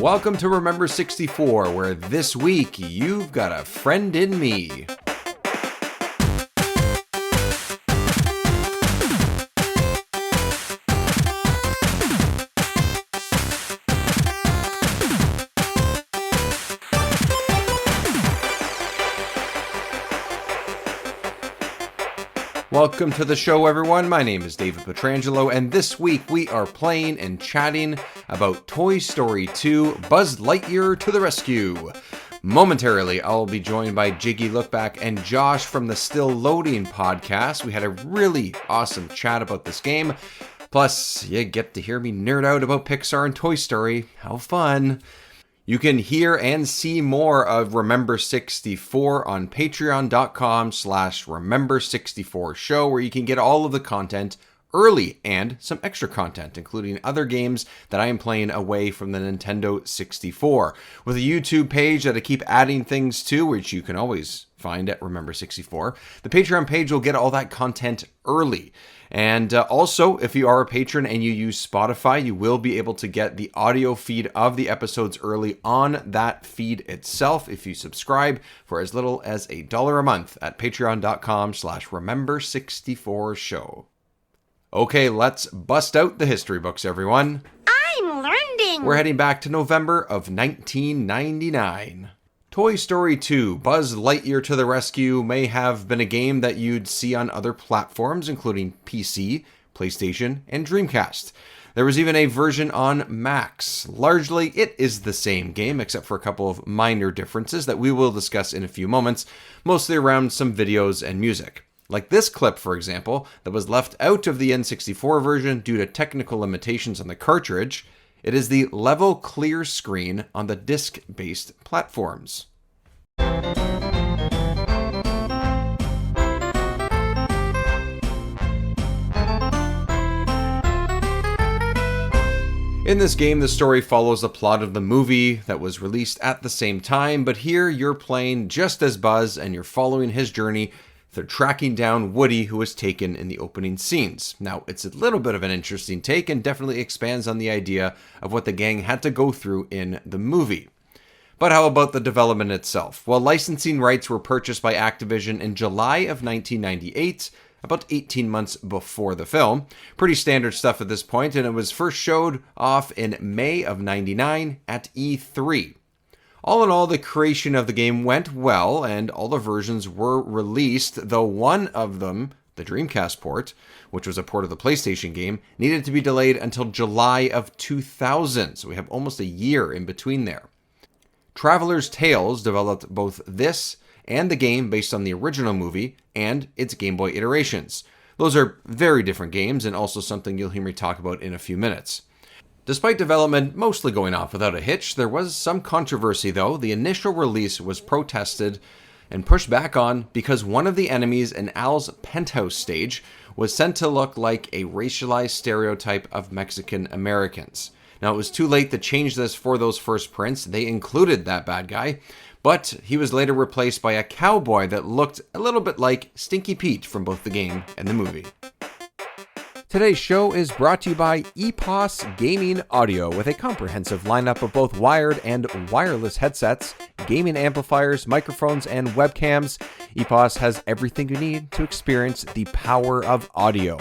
Welcome to Remember64, where this week you've got a friend in me. Welcome to the show, everyone. My name is David Petrangelo, and this week we are playing and chatting about Toy Story 2, Buzz Lightyear to the Rescue. Momentarily, I'll be joined by Jiggylookback and Josh from the Still Loading podcast. We had a really awesome chat about this game. Plus, you get to hear me nerd out about Pixar and Toy Story. How fun! You can hear and see more of Remember64 on patreon.com/Remember64show, where you can get all of the content early and some extra content, including other games that I am playing away from the Nintendo 64. With a YouTube page that I keep adding things to, which you can always find at Remember64, the Patreon page will get all that content early. And also, if you are a patron and you use Spotify, you will be able to get the audio feed of the episodes early on that feed itself if you subscribe for as little as $1 a month at patreon.com/Remember64show. Okay, let's bust out the history books, everyone. I'm learning. We're heading back to November of 1999. Toy Story 2, Buzz Lightyear to the Rescue may have been a game that you'd see on other platforms, including PC, PlayStation, and Dreamcast. There was even a version on Macs. Largely, it is the same game, except for a couple of minor differences that we will discuss in a few moments, mostly around some videos and music. Like this clip, for example, that was left out of the N64 version due to technical limitations on the cartridge. It is the level clear screen on the disc-based platforms. In this game, the story follows the plot of the movie that was released at the same time, but here you're playing just as Buzz and you're following his journey through tracking down Woody, who was taken in the opening scenes. Now, it's a little bit of an interesting take and definitely expands on the idea of what the gang had to go through in the movie. But how about the development itself? Well, licensing rights were purchased by Activision in July of 1998, about 18 months before the film. Pretty standard stuff at this point, and it was first showed off in May of 99 at E3. All in all, the creation of the game went well, and all the versions were released, though one of them, the Dreamcast port, which was a port of the PlayStation game, needed to be delayed until July of 2000, so we have almost a year in between there. Traveler's Tales developed both this and the game based on the original movie and its Game Boy iterations. Those are very different games, and also something you'll hear me talk about in a few minutes. Despite development mostly going off without a hitch, there was some controversy though. The initial release was protested and pushed back on because one of the enemies in Al's penthouse stage was sent to look like a racialized stereotype of Mexican Americans. Now, it was too late to change this for those first prints. They included that bad guy, but he was later replaced by a cowboy that looked a little bit like Stinky Pete from both the game and the movie. Today's show is brought to you by EPOS Gaming Audio, with a comprehensive lineup of both wired and wireless headsets, gaming amplifiers, microphones, and webcams. EPOS has everything you need to experience the power of audio.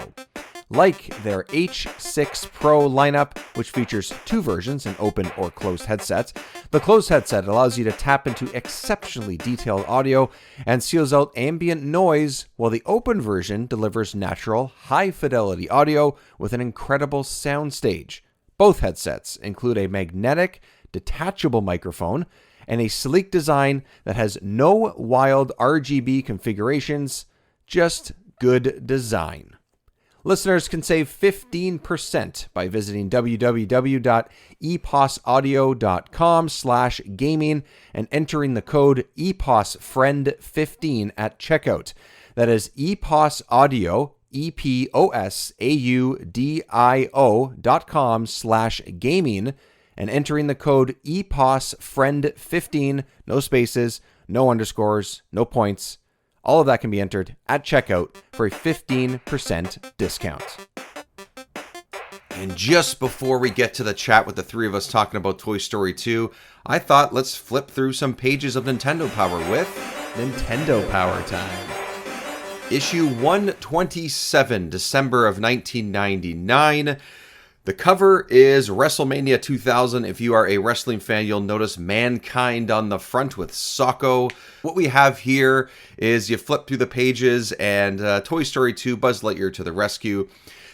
Like their H6 Pro lineup, which features two versions, an open or closed headset. The closed headset allows you to tap into exceptionally detailed audio and seals out ambient noise, while the open version delivers natural, high-fidelity audio with an incredible soundstage. Both headsets include a magnetic, detachable microphone and a sleek design that has no wild RGB configurations, just good design. Listeners can save 15% by visiting www.eposaudio.com/gaming and entering the code EPOSFRIEND15 at checkout. That is EPOS Audio, EPOSAUDIO.com/gaming, and entering the code EPOSFRIEND15, no spaces, no underscores, no points. All of that can be entered at checkout for a 15% discount. And just before we get to the chat with the three of us talking about Toy Story 2, I thought let's flip through some pages of Nintendo Power with Nintendo Power time. Issue 127, December of 1999. The cover is WrestleMania 2000. If you are a wrestling fan, you'll notice Mankind on the front with Socko. What we have here is you flip through the pages and Toy Story 2, Buzz Lightyear to the rescue.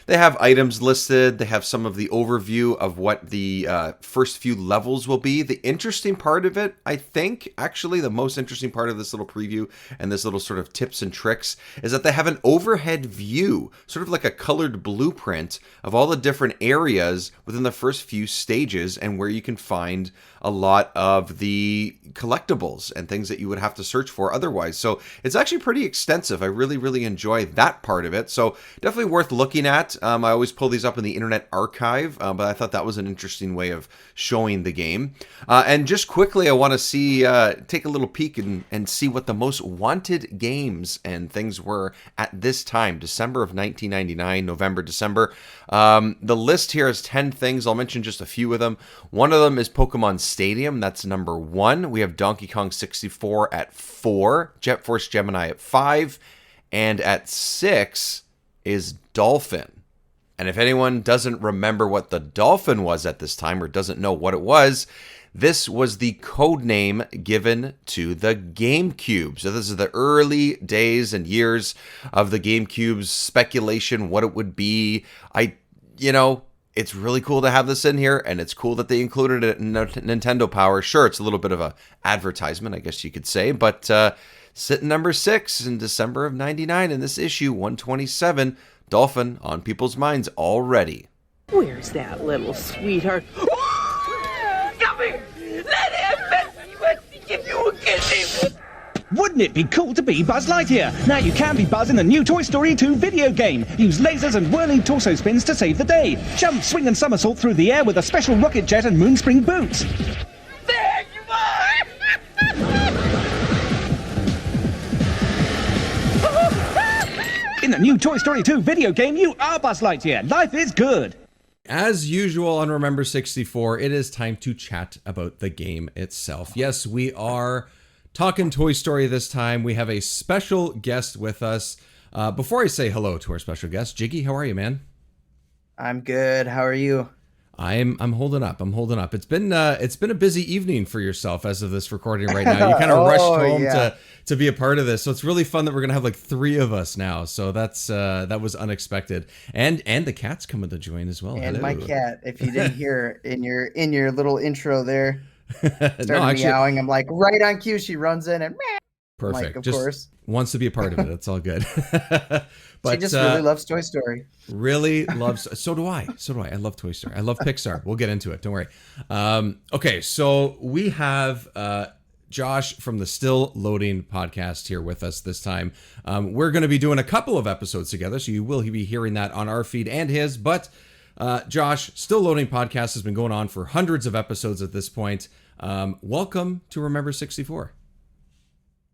They have items listed. They have some of the overview of what the first few levels will be. The interesting part of it, I think, actually the most interesting part of this little preview and this little sort of tips and tricks is that they have an overhead view, sort of like a colored blueprint of all the different areas within the first few stages and where you can find a lot of the collectibles and things that you would have to search for otherwise. So it's actually pretty extensive. I really, really enjoy that part of it. So definitely worth looking at. I always pull these up in the Internet Archive, but I thought that was an interesting way of showing the game. And just quickly, I want to take a little peek and see what the most wanted games and things were at this time, December of 1999, November, December. The list here is 10 things. I'll mention just a few of them. One of them is Pokemon Stadium. That's number 1. We have Donkey Kong 64 at 4, Jet Force Gemini at 5, and at 6 is Dolphin. And if anyone doesn't remember what the Dolphin was at this time or doesn't know what it was, this was the code name given to the GameCube. So this is the early days and years of the GameCube's speculation, what it would be. It's really cool to have this in here, and it's cool that they included it in Nintendo Power. Sure, it's a little bit of a advertisement, I guess you could say, but sitting number 6 in December of 99 in this issue, 127, Dolphin on people's minds already. Where's that little sweetheart? Come here! Let him give you a kiss! Wouldn't it be cool to be Buzz Lightyear? Now you can be Buzz in the new Toy Story 2 video game. Use lasers and whirling torso spins to save the day. Jump, swing and somersault through the air with a special rocket jet and moonspring boots. There you are! In the new Toy Story 2 video game, you are Buzz Lightyear. Life is good. As usual on Remember64, it is time to chat about the game itself. Yes, we are talking Toy Story this time. We have a special guest with us. Before I say hello to our special guest, Jiggy, how are you, man? I'm good. How are you? I'm holding up. It's been a busy evening for yourself as of this recording right now. You kind of rushed home to be a part of this, so it's really fun that we're gonna have like 3 of us now. So that was unexpected, and the cat's coming to join as well. And hello. my cat, if you didn't hear in your little intro there, started No, actually, meowing. I'm like right on cue. She runs in and meow. perfect. Like, of Just course. wants to be a part of it. It's all good. But She just really loves Toy Story. really loves. So do I. I love Toy Story. I love Pixar. We'll get into it. Don't worry. Okay, so we have Josh from the Still Loading podcast here with us this time. We're going to be doing a couple of episodes together, so you will be hearing that on our feed and his. But Josh, Still Loading podcast has been going on for hundreds of episodes at this point. Welcome to Remember64.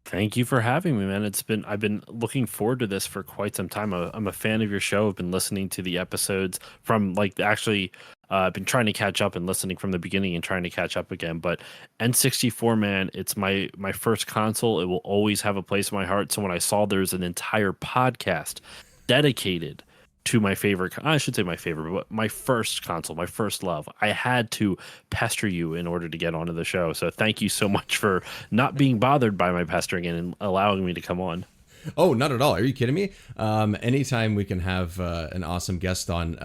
Thank you for having me, man. I've been looking forward to this for quite some time. I'm a fan of your show. I've been listening to the episodes from I've been trying to catch up and listening from the beginning and trying to catch up again. But N64, man, it's my first console. It will always have a place in my heart. So when I saw there's an entire podcast dedicated to my favorite, I should say my favorite, but my first console, my first love, I had to pester you in order to get onto the show. So thank you so much for not being bothered by my pestering and allowing me to come on. Oh, not at all. Are you kidding me? Anytime we can have an awesome guest on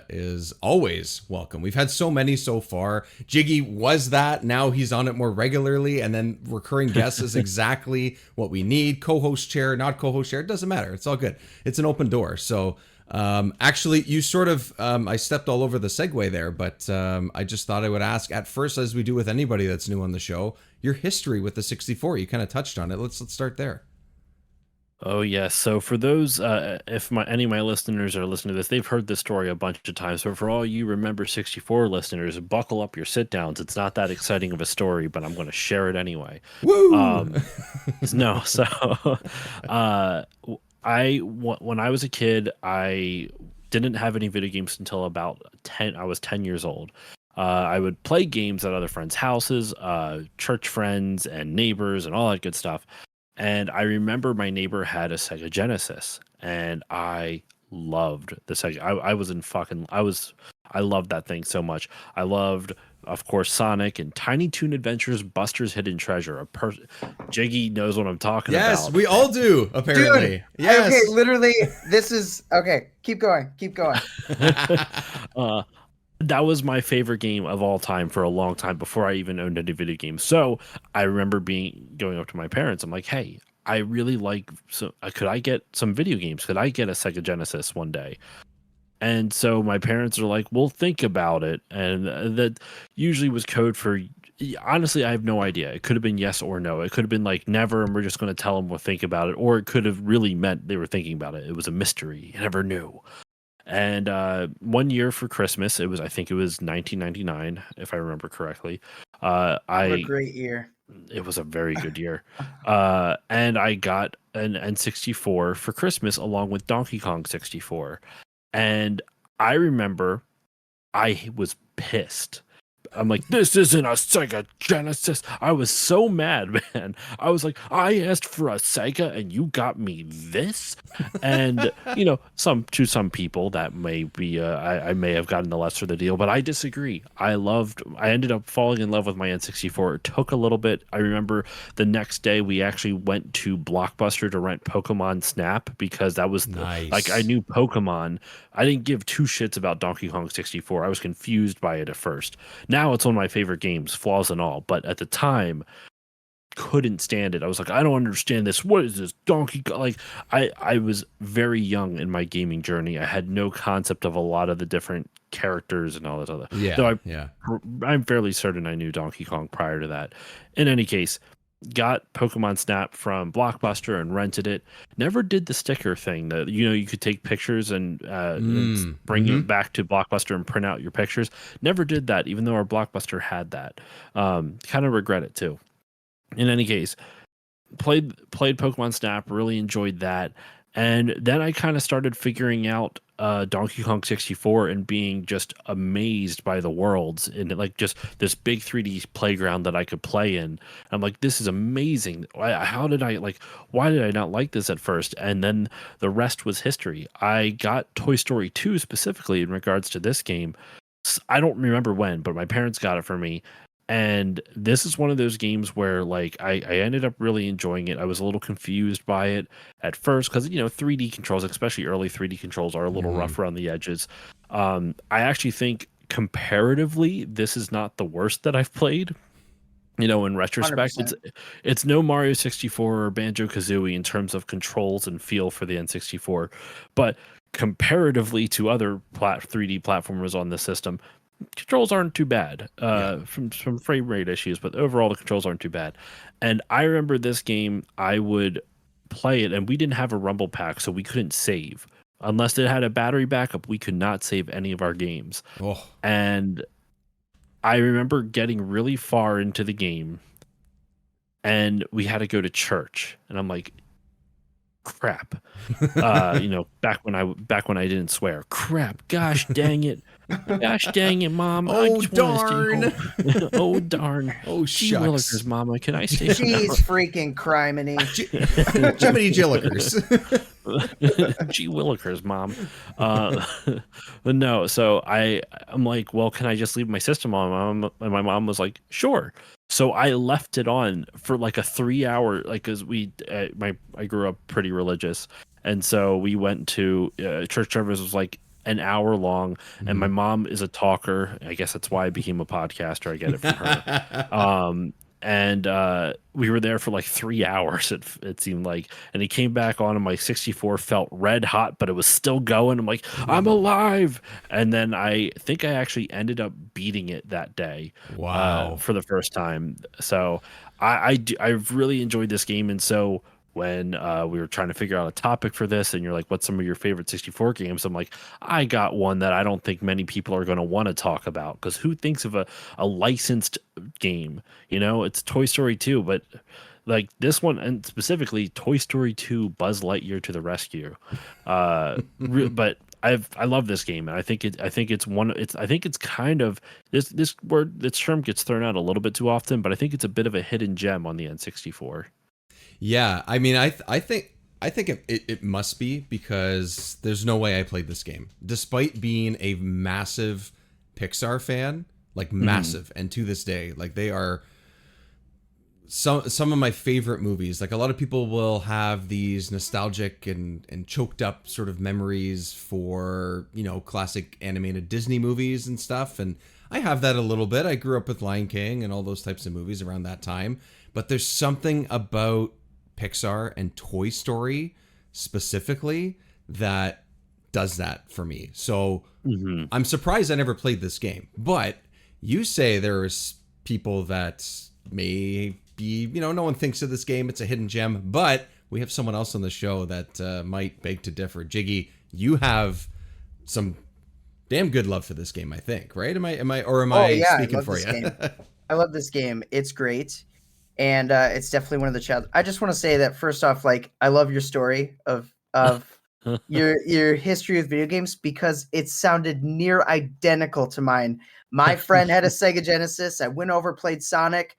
is always welcome. We've had so many so far. Jiggy was that. Now he's on it more regularly. And then recurring guests is exactly what we need. Co-host chair, not co-host chair. It doesn't matter. It's all good. It's an open door. So actually, you sort of, I stepped all over the segue there, but I just thought I would ask at first, as we do with anybody that's new on the show, your history with the 64. You kind of touched on it. Let's start there. Oh, yes. So for those, if any of my listeners are listening to this, they've heard this story a bunch of times. But for all you Remember 64 listeners, buckle up your sit downs. It's not that exciting of a story, but I'm going to share it anyway. Woo! No, so when I was a kid, I didn't have any video games until about 10. I was 10 years old. I would play games at other friends' houses, church friends and neighbors and all that good stuff. And I remember my neighbor had a Sega Genesis, and I loved the Sega. I loved that thing so much. I loved, of course, Sonic and Tiny Toon Adventures, Buster's Hidden Treasure. Jiggy knows what I'm talking about. Yes, we all do, apparently. Dude, yes. Okay, literally, this is okay. Keep going. That was my favorite game of all time for a long time before I even owned any video games. So I remember going up to my parents. I'm like, hey, I really like, so could I get some video games? Could I get a Sega Genesis one day? And so my parents are like, well, think about it. And that usually was code for, honestly, I have no idea. It could have been yes or no. It could have been like never, and we're just going to tell them we'll think about it. Or it could have really meant they were thinking about it. It was a mystery. You never knew. And one year for Christmas, I think it was 1999, if I remember correctly. What a great year. It was a very good year. And I got an N64 for Christmas along with Donkey Kong 64. And I remember I was pissed. I'm like, this isn't a Sega Genesis. I was so mad, man. I was like, I asked for a Sega and you got me this. And some people that may be I may have gotten the lesser of the deal, but I disagree. I ended up falling in love with my N64. It took a little bit. I remember the next day we actually went to Blockbuster to rent Pokemon Snap, because that was nice. Like, I knew Pokemon. I didn't give two shits about Donkey Kong 64. I was confused by it at first. Now it's one of my favorite games, flaws and all. But at the time, couldn't stand it. I was like, I don't understand this. What is this Donkey Kong? Like, I was very young in my gaming journey. I had no concept of a lot of the different characters and all that other. Yeah. Though I'm fairly certain I knew Donkey Kong prior to that. In any case, got Pokemon Snap from Blockbuster and rented it. Never did the sticker thing that you could take pictures and bring it back to Blockbuster and print out your pictures. Never did that, even though our Blockbuster had that. Kind of regret it too. In any case, played Pokemon Snap, really enjoyed that. And then I kind of started figuring out Donkey Kong 64 and being just amazed by the worlds and like just this big 3D playground that I could play in. I'm like, this is amazing. Why did I not like this at first? And then the rest was history. I got Toy Story 2 specifically in regards to this game. I don't remember when, but my parents got it for me. And this is one of those games where like I ended up really enjoying it. I was a little confused by it at first because 3D controls, especially early 3D controls, are a little rough around the edges. I actually think comparatively, this is not the worst that I've played. In retrospect, 100%. It's no Mario 64 or Banjo-Kazooie in terms of controls and feel for the N64, but comparatively to other 3D platformers on the system, controls aren't too bad from frame rate issues, but overall the controls aren't too bad. And I remember this game, I would play it, and we didn't have a rumble pack, so we couldn't save unless it had a battery backup. We could not save any of our games. And I remember getting really far into the game and we had to go to church, and I'm like, crap. Back when I didn't swear. Crap. Gosh dang it. Gosh dang it, Mom. Oh, darn. Oh, darn. Oh, Gee shucks. Willikers, Mama. Can I stay? Jeez freaking criminy. Jiminy Jillikers. Gee Willikers, Mom. But no, so I'm like, well, can I just leave my system on? And my mom was like, sure. So I left it on for like a 3-hour, like, because I grew up pretty religious, and so we went to church service was like an hour long, and my mom is a talker. I guess that's why I became a podcaster. I get it from her. And we were there for like 3 hours, it seemed like. And he came back on, and my 64 felt red hot, but it was still going. I'm like, I'm alive. And then I think I actually ended up beating it that day. Wow. For the first time. So I've really enjoyed this game. And so when we were trying to figure out a topic for this, and you're like, what's some of your favorite 64 games? I'm like, I got one that I don't think many people are going to want to talk about, because who thinks of a licensed game? It's Toy Story 2, but like this one, and specifically Toy Story 2 Buzz Lightyear to the Rescue. But I love this game, and I think it's kind of this term gets thrown out a little bit too often, but I think it's a bit of a hidden gem on the N64. Yeah, I mean, I think it must be, because there's no way I played this game, despite being a massive Pixar fan, like massive, and to this day, like they are some of my favorite movies. Like a lot of people will have these nostalgic and choked up sort of memories for, you know, classic animated Disney movies and stuff. And I have that a little bit. I grew up with Lion King and all those types of movies around that time. But there's something about Pixar and Toy Story specifically that does that for me. So I'm surprised I never played this game. But you say there's people that may be, you know, no one thinks of this game, it's a hidden gem, but we have someone else on the show that might beg to differ. Jiggy, you have some damn good love for this game, I think, right? Am I speaking for you? I love this game. It's great. And it's definitely one of the I just want to say that first off, like, I love your story of your history with video games, because it sounded near identical to mine. My friend had a Sega Genesis. I went over, played Sonic.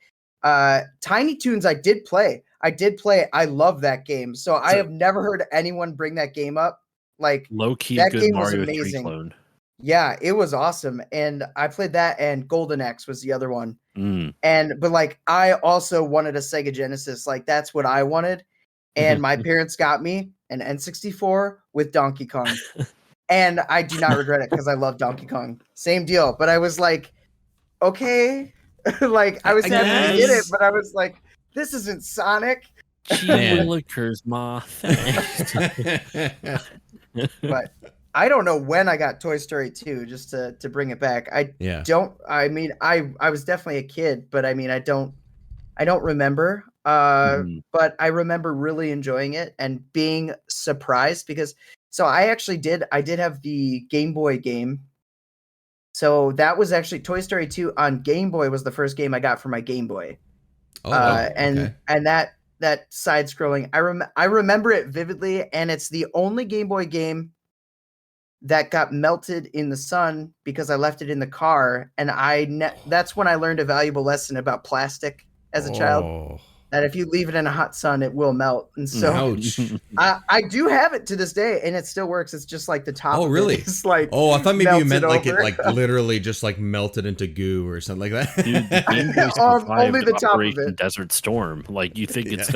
Tiny Toons I did play. I love that game. So I have never heard anyone bring that game up. Like, low key that good game Mario was 3 amazing. clone. Yeah, it was awesome. And I played that, and Golden Axe was the other one. But like, I also wanted a Sega Genesis. Like, that's what I wanted. And my parents got me an N64 with Donkey Kong. And I do not regret it, because I love Donkey Kong. Same deal. But I was like, okay. Like, I was happy to get it, but I was like, this isn't Sonic. Willikers, ma. But I don't know when I got Toy Story 2, just to bring it back. I was definitely a kid, but I mean, I don't remember. But I remember really enjoying it and being surprised, because I did have the Game Boy game. So that was actually Toy Story 2 on Game Boy was the first game I got for my Game Boy. And that side scrolling, I remember it vividly, and it's the only Game Boy game that got melted in the sun because I left it in the car, and that's when I learned a valuable lesson about plastic as a child. That if you leave it in a hot sun, it will melt. And so I do have it to this day, and it still works. It's just like the top. Oh, really? It's like, I thought maybe you meant like over. it like literally just like melted into goo or something like that. Dude, the Game Boy only the top of Operation it. Desert Storm. Like, you think it's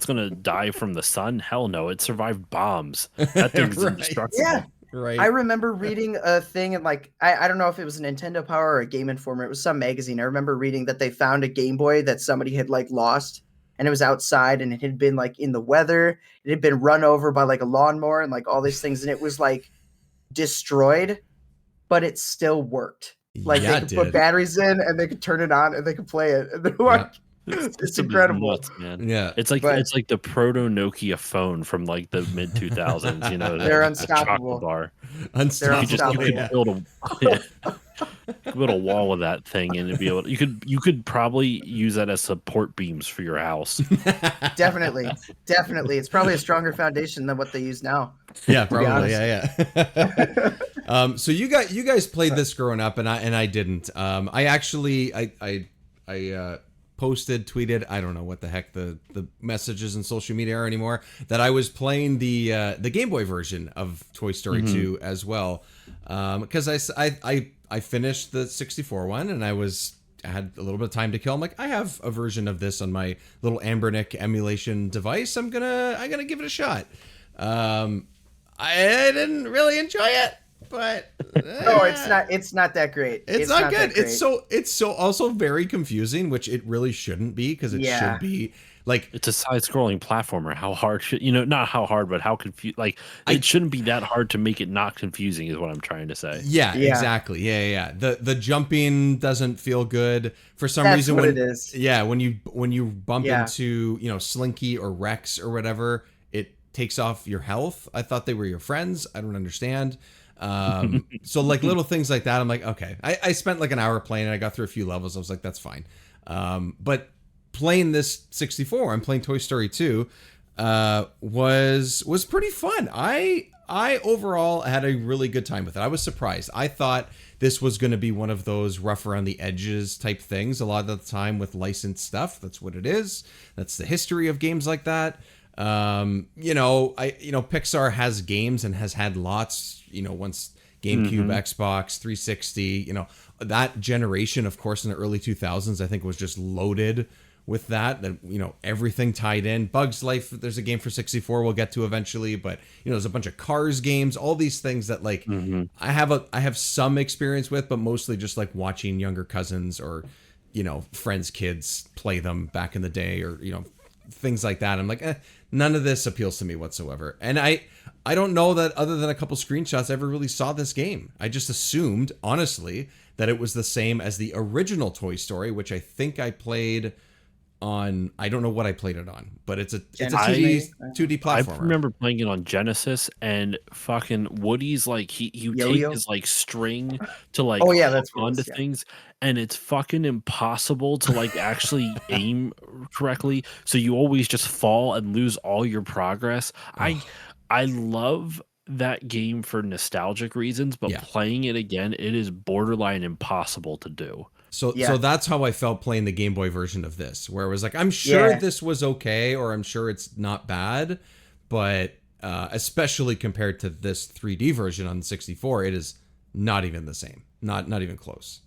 gonna die from the sun? Hell no, it survived bombs. That thing's indestructible. Yeah. Right. I remember reading a thing, and like, I don't know if it was a Nintendo Power or a Game Informer. It was some magazine. I remember reading that they found a Game Boy that somebody had like lost, and it was outside, and it had been like in the weather. It had been run over by like a lawnmower and like all these things, and it was like destroyed, but it still worked. Like, they could put batteries in, and they could turn it on, and they could play it. And they're like, it's incredible, nuts, man. Yeah, it's like the proto Nokia phone from like the mid 2000s. You know, they're the unstoppable. Bar. Unstoppable. You could build a wall with that thing, and it'd be able to, you could probably use that as support beams for your house. Definitely. It's probably a stronger foundation than what they use now. Yeah, probably. Yeah. So you guys played this growing up, and I didn't. I actually posted, tweeted, I don't know what the heck the messages in social media are anymore, that I was playing the Game Boy version of Toy Story 2 as well, because I finished the 64 one, and I had a little bit of time to kill. I'm like, I have a version of this on my little Ambernick emulation device. I'm gonna give it a shot. I didn't really enjoy it, but no, it's not that great. It's not good. It's so also very confusing, which it really shouldn't be, because it should be like, it's a side-scrolling platformer. How hard should, not how hard, but how confused? Like, it shouldn't be that hard to make it not confusing, is what I'm trying to say. Yeah. Exactly. Yeah. The jumping doesn't feel good for some reason. What it is. Yeah, when you bump into Slinky or Rex or whatever, it takes off your health. I thought they were your friends. I don't understand. So like little things like that, I'm like, okay. I spent like an hour playing, and I got through a few levels. I was like, that's fine. But playing this 64, I'm playing Toy Story 2, was pretty fun. I I overall had a really good time with it. I was surprised. I thought this was going to be one of those rough around the edges type things. A lot of the time with licensed stuff, that's what it is. That's the history of games like that. Pixar has games and has had lots. Once GameCube, Xbox 360. That generation, of course, in the early 2000s, I think was just loaded with that, everything tied in. Bugs Life, there's a game for 64 we'll get to eventually, but there's a bunch of Cars games, all these things that I have some experience with, but mostly just like watching younger cousins or friends' kids play them back in the day, or things like that. I'm like, none of this appeals to me whatsoever. And I don't know that, other than a couple screenshots, I ever really saw this game. I just assumed, honestly, that it was the same as the original Toy Story, which I think I played on, I don't know what I played it on, but it's a 2D platformer. I remember playing it on Genesis, and fucking Woody's like you take his like string to like that's onto things, and it's fucking impossible to like actually aim correctly, so you always just fall and lose all your progress. I love that game for nostalgic reasons, but playing it again, it is borderline impossible to do. So that's how I felt playing the Game Boy version of this, where it was like, I'm sure this was okay, or I'm sure it's not bad, but especially compared to this 3D version on the 64, it is not even the same. Not even close.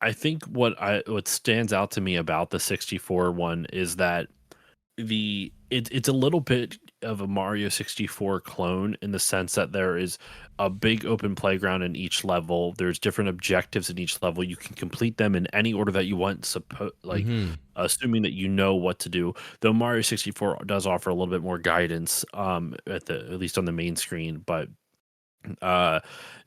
I think what stands out to me about the 64 one is that it's a little bit of a Mario 64 clone, in the sense that there is a big open playground in each level. There's different objectives in each level. You can complete them in any order that you want, assuming that you know what to do. Though Mario 64 does offer a little bit more guidance, at least on the main screen, but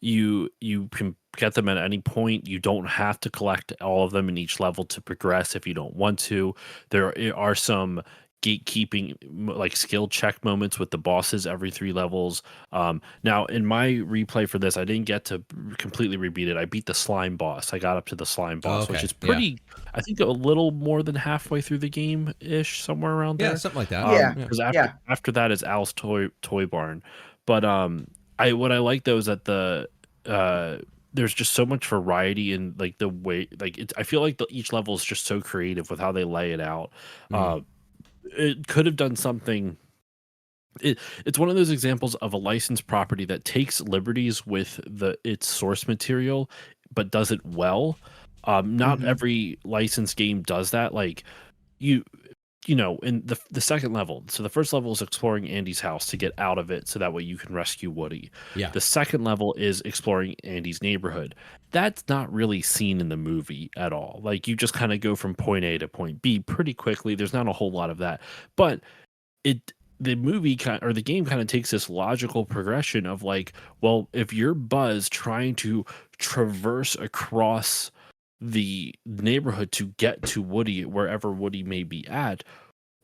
you can get them at any point. You don't have to collect all of them in each level to progress if you don't want to. There are some gatekeeping, like skill check moments with the bosses every 3 levels. Now in my replay for this, I didn't get to completely rebeat it. I beat the slime boss. I got up to the slime boss, which is pretty, I think a little more than halfway through the game ish, somewhere around there. Yeah, something like that. Because after that is Al's toy barn. But what I like though is that there's just so much variety in like the way, like I feel like each level is just so creative with how they lay it out. It could have done something. It's one of those examples of a licensed property that takes liberties with its source material, but does it well. Not every licensed game does that. Like in the second level. So the first level is exploring Andy's house to get out of it, so that way you can rescue Woody. Yeah. The second level is exploring Andy's neighborhood. That's not really seen in the movie at all. Like you just kind of go from point A to point B pretty quickly. There's not a whole lot of that, but the game kind of takes this logical progression of like, well, if you're Buzz trying to traverse across the neighborhood to get to Woody, wherever Woody may be at,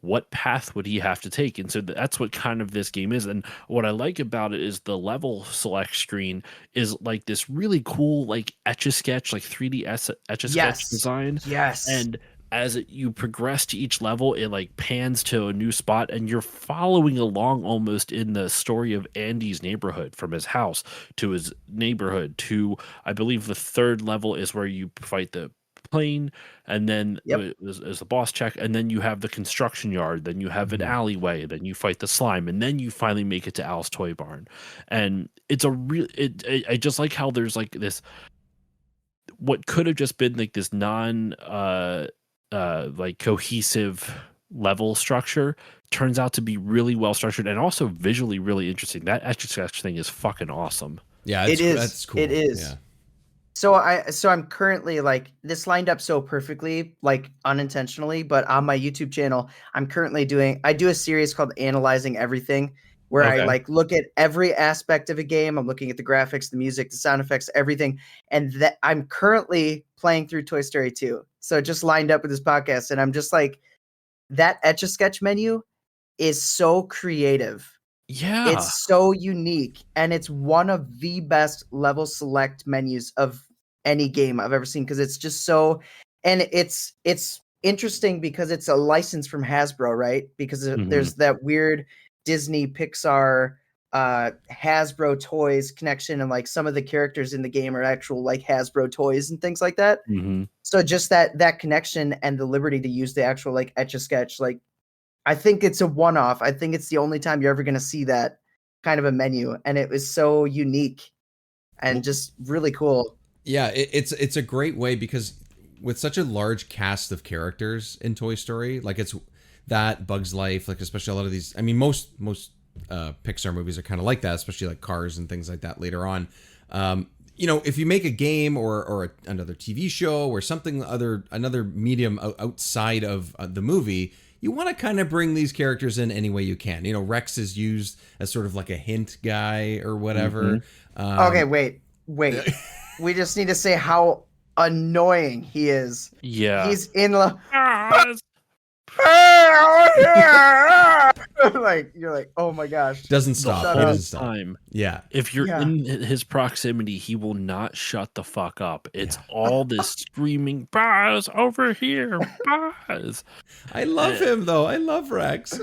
what path would he have to take? And so that's what kind of this game is. And what I like about it is the level select screen is like this really cool, like Etch-a-Sketch, like 3D Etch-a-Sketch design. Yes. And as you progress to each level, it like pans to a new spot, and you're following along almost in the story of Andy's neighborhood, from his house to his neighborhood to, I believe the third level is where you fight the plane, and then is the boss check, and then you have the construction yard, then you have an alleyway, then you fight the slime, and then you finally make it to Al's toy barn. And it's I just like how there's like this, what could have just been like this like cohesive level structure turns out to be really well structured, and also visually really interesting. That Etch-a-Sketch thing is fucking awesome. Yeah, it is. That's cool. It is. Yeah. So I'm currently, like, this lined up so perfectly, like unintentionally, but on my YouTube channel, I'm currently I do a series called Analyzing Everything, where I like look at every aspect of a game. I'm looking at the graphics, the music, the sound effects, everything. And that I'm currently playing through Toy Story 2. So it just lined up with this podcast, and I'm just like, that Etch-a-Sketch menu is so creative. Yeah. It's so unique, and it's one of the best level select menus of any game I've ever seen, because it's just so, and it's interesting because it's a license from Hasbro, right? Because there's that weird Disney, Pixar, Hasbro toys connection, and like some of the characters in the game are actual like Hasbro toys and things like that. Mm-hmm. So just that connection and the liberty to use the actual like Etch-a-Sketch, like I think it's a one-off. I think it's the only time you're ever going to see that kind of a menu, and it was so unique and just really cool. Yeah, it's a great way because with such a large cast of characters in Toy Story, like it's that Bug's Life, like especially a lot of these. I mean, most Pixar movies are kind of like that, especially like Cars and things like that later on. If you make a game or another TV show or something another medium outside of the movie, you want to kind of bring these characters in any way you can. Rex is used as sort of like a hint guy or whatever. Mm-hmm. Okay, wait. We just need to say how annoying he is. Yeah. He's in love. Like you're like, oh my gosh. Doesn't stop. The He whole doesn't stop. time. Yeah. If you're in his proximity, he will not shut the fuck up. It's all this screaming, Buzz, over here, Buzz. I love him though. I love Rex.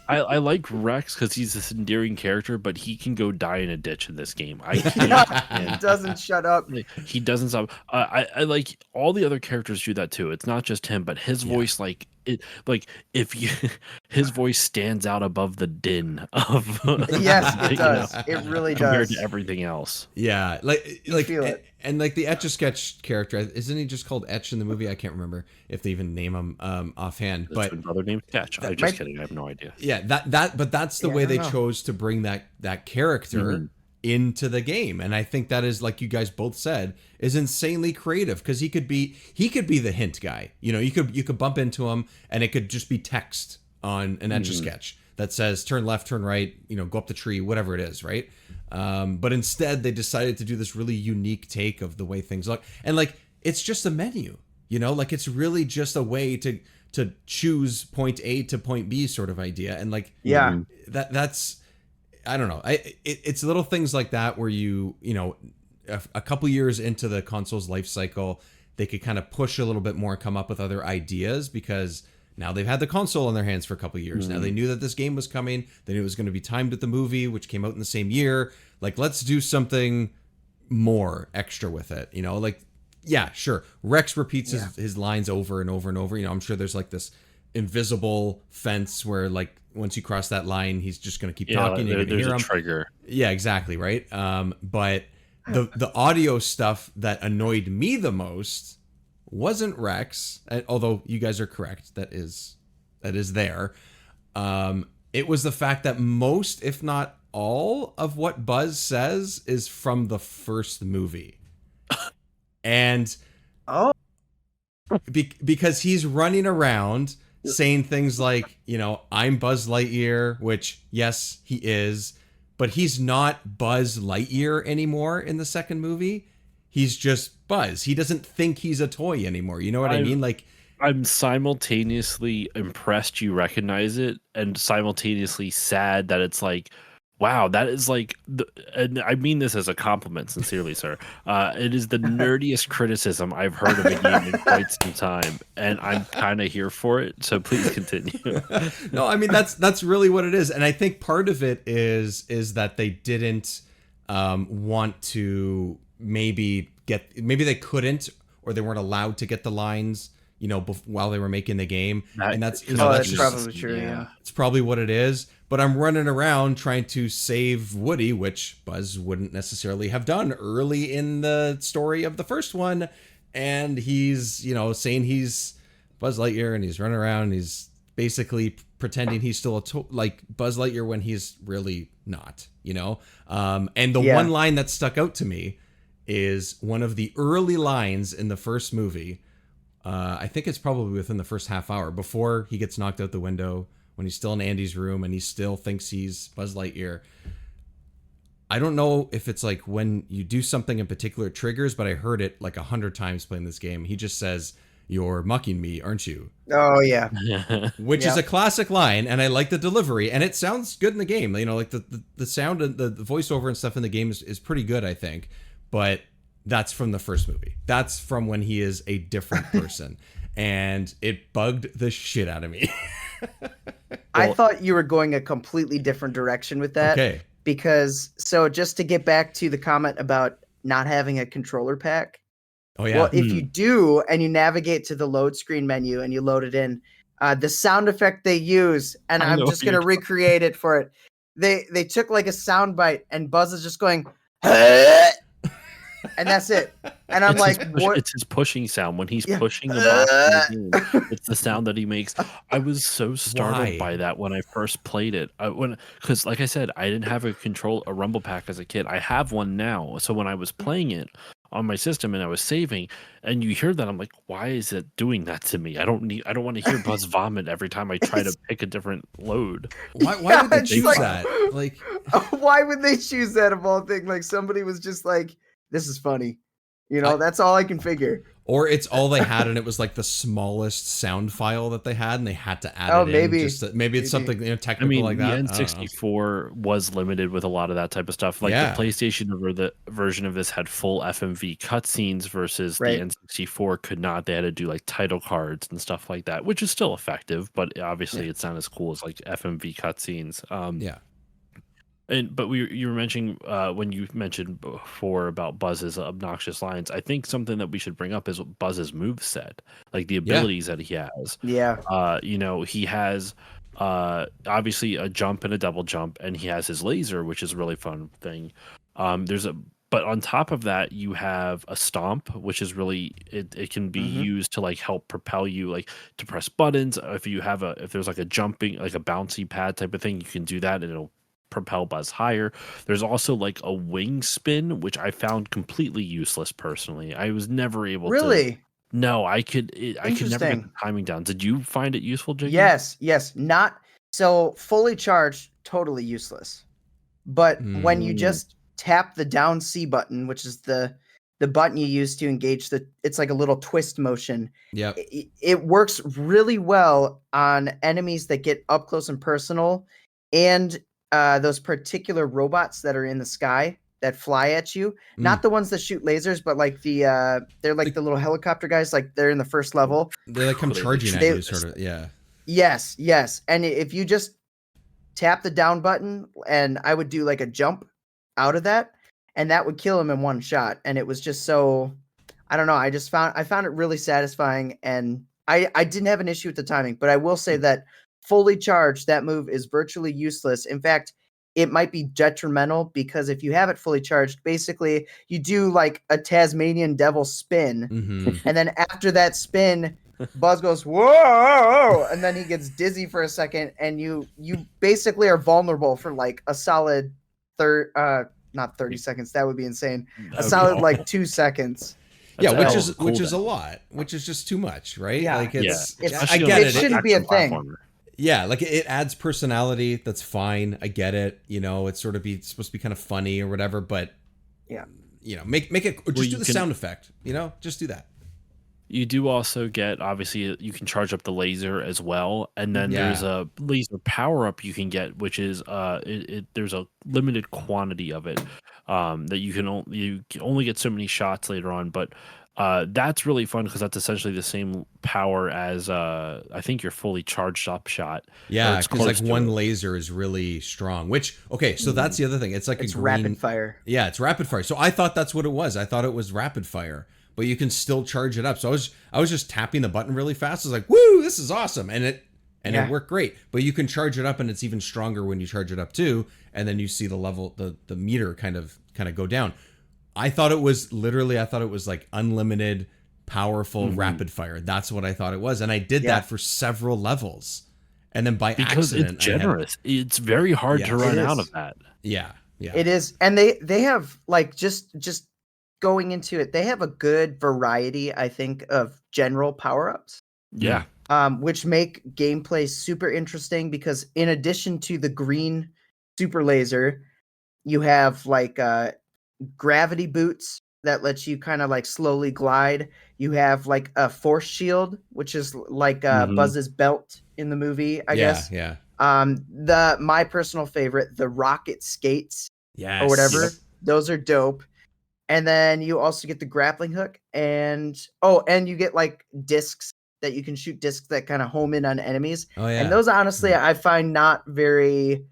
I like Rex because he's this endearing character, but he can go die in a ditch in this game. I can't. He doesn't shut up. He doesn't stop. I like all the other characters do that too. It's not just him, but his voice, his voice stands out above the din of. Yes, it does. It really compared does. to everything else. Yeah, feel it. And like the Etch-a-Sketch character, isn't he just called Etch in the movie? I can't remember if they even name him offhand. But another name, Sketch. I'm just kidding. I have no idea. Yeah, but that's the way they chose to bring that character into the game, and I think that is, like you guys both said, is insanely creative because he could be the hint guy. You could bump into him, and it could just be text on an Etch-a-Sketch that says turn left, turn right, go up the tree, whatever it is, right? But instead they decided to do this really unique take of the way things look. And like, it's just a menu, like it's really just a way to choose point A to point B sort of idea. And like, that's, I don't know. It's little things like that where a couple years into the console's life cycle, they could kind of push a little bit more and come up with other ideas because now they've had the console in their hands for a couple of years. Now they knew that this game was coming. They knew it was going to be timed with the movie, which came out in the same year. Like, let's do something more extra with it. Yeah, sure. Rex repeats his lines over and over and over. I'm sure there's like this invisible fence where like once you cross that line, he's just going to keep talking. You're There's hear a him. trigger. Yeah, exactly. Right. But the audio stuff that annoyed me the most wasn't Rex, although you guys are correct. That is there. It was the fact that most, if not all, of what Buzz says is from the first movie. And because he's running around saying things like, I'm Buzz Lightyear, which, yes, he is, but he's not Buzz Lightyear anymore in the second movie. He's just Buzz. He doesn't think he's a toy anymore. You know what I mean? Like, I'm simultaneously impressed you recognize it and simultaneously sad that it's like, wow, that is like, and I mean this as a compliment, sincerely, sir. It is the nerdiest criticism I've heard of a game in quite some time, and I'm kind of here for it. So please continue. No, I mean that's really what it is, and I think part of it is that they didn't want to maybe they couldn't or they weren't allowed to get the lines while they were making the game, and that's that's probably true. Yeah, it's probably what it is. But I'm running around trying to save Woody, which Buzz wouldn't necessarily have done early in the story of the first one. And he's, saying he's Buzz Lightyear and he's running around and he's basically pretending he's still like Buzz Lightyear when he's really not, And the one line that stuck out to me is one of the early lines in the first movie. I think it's probably within the first half hour before he gets knocked out the window, when he's still in Andy's room and he still thinks he's Buzz Lightyear. I don't know if it's like when you do something in particular it triggers, but I heard it like 100 times playing this game. He just says, "You're mucking me, aren't you?" Oh yeah. Which is a classic line, and I like the delivery, and it sounds good in the game. Like the sound and the voiceover and stuff in the game is pretty good, I think. But that's from the first movie. That's from when he is a different person. And it bugged the shit out of me. I thought you were going a completely different direction with that. Okay. Because just to get back to the comment about not having a controller pack. Oh yeah. Well, if you do and you navigate to the load screen menu and you load it in, the sound effect they use, and I'm just gonna recreate it for it. They took like a sound bite and Buzz is just going, and that's it. And I'm what? It's his pushing sound when he's pushing the box in the game. It's the sound that he makes. I was so startled by that when I first played it. Because like I said, I didn't have a rumble pack as a kid. I have one now. So when I was playing it on my system and I was saving, and you hear that, I'm like, why is it doing that to me? I don't want to hear Buzz vomit every time I try to pick a different load. Why would they choose that? Like, why would they choose that of all things? Like somebody was just like, this is funny. That's all I can figure. Or it's all they had, and it was like the smallest sound file that they had, and they had to add it maybe. in. Maybe it's something technical like that. The N64 was limited with a lot of that type of stuff. Like the PlayStation version of this had full FMV cutscenes versus the N64 could not. They had to do like title cards and stuff like that, which is still effective, but obviously it's not as cool as like FMV cutscenes. But you were mentioning when you mentioned before about Buzz's obnoxious lines. I think something that we should bring up is Buzz's moveset, like the abilities that he has. Yeah. He has obviously a jump and a double jump, and he has his laser, which is a really fun thing. But on top of that, you have a stomp, which is really it can be used to like help propel you, like to press buttons. If there's like a jumping, like a bouncy pad type of thing, you can do that, and it'll propel Buzz higher. There's also like a wing spin, which I found completely useless personally. I was never able to. Really? No, I could never get the timing down. Did you find it useful, Jiggy? Yes. Not so fully charged, totally useless. But when you just tap the down C button, which is the button you use to engage it's like a little twist motion. Yeah. It works really well on enemies that get up close and personal, and those particular robots that are in the sky that fly at you, not the ones that shoot lasers, but like they're like the little helicopter guys, like they're in the first level. They like come charging at you, sort of. Yeah. Yes. And if you just tap the down button, and I would do like a jump out of that, and that would kill him in one shot. And it was just so, I don't know. I found it really satisfying, and I didn't have an issue with the timing, but I will say that fully charged, that move is virtually useless. In fact, it might be detrimental, because if you have it fully charged, basically you do like a Tasmanian devil spin, and then after that spin, Buzz goes, whoa, and then he gets dizzy for a second, and you basically are vulnerable for like a solid not 30 seconds, that would be insane. A solid like 2 seconds. Which is a lot, which is just too much, right? Yeah. Like I get it shouldn't be a thing. Yeah, like it adds personality. That's fine. I get it. It's sort of supposed to be kind of funny or whatever. But make it. Just do the sound effect. Just do that. You do also get, obviously, you can charge up the laser as well, and then there's a laser power up you can get, which is there's a limited quantity of it that you can only get so many shots later on, but. That's really fun because that's essentially the same power as I think your fully charged up shot. Yeah, because like one laser is really strong. So that's the other thing. It's like it's rapid fire. Yeah, it's rapid fire. So I thought that's what it was. I thought it was rapid fire, but you can still charge it up. So I was just tapping the button really fast. I was like, "Woo, this is awesome!" And it worked great. But you can charge it up, and it's even stronger when you charge it up too. And then you see the level, the meter kind of go down. I thought it was like unlimited, powerful, rapid fire. That's what I thought it was. And I did that for several levels. And then by because accident, it's generous. It's very hard to run out of that. Yeah. It is. And they have like just going into it, they have a good variety, I think, of general power-ups. Yeah. Which make gameplay super interesting, because in addition to the green super laser, you have like gravity boots that lets you kind of like slowly glide. You have like a force shield, which is like Buzz's belt in the movie, I guess. Yeah. My personal favorite, the rocket skates, or whatever. Yep. Those are dope. And then you also get the grappling hook, and you get like discs that you can shoot discs that kind of home in on enemies. Oh yeah. And those honestly I find not very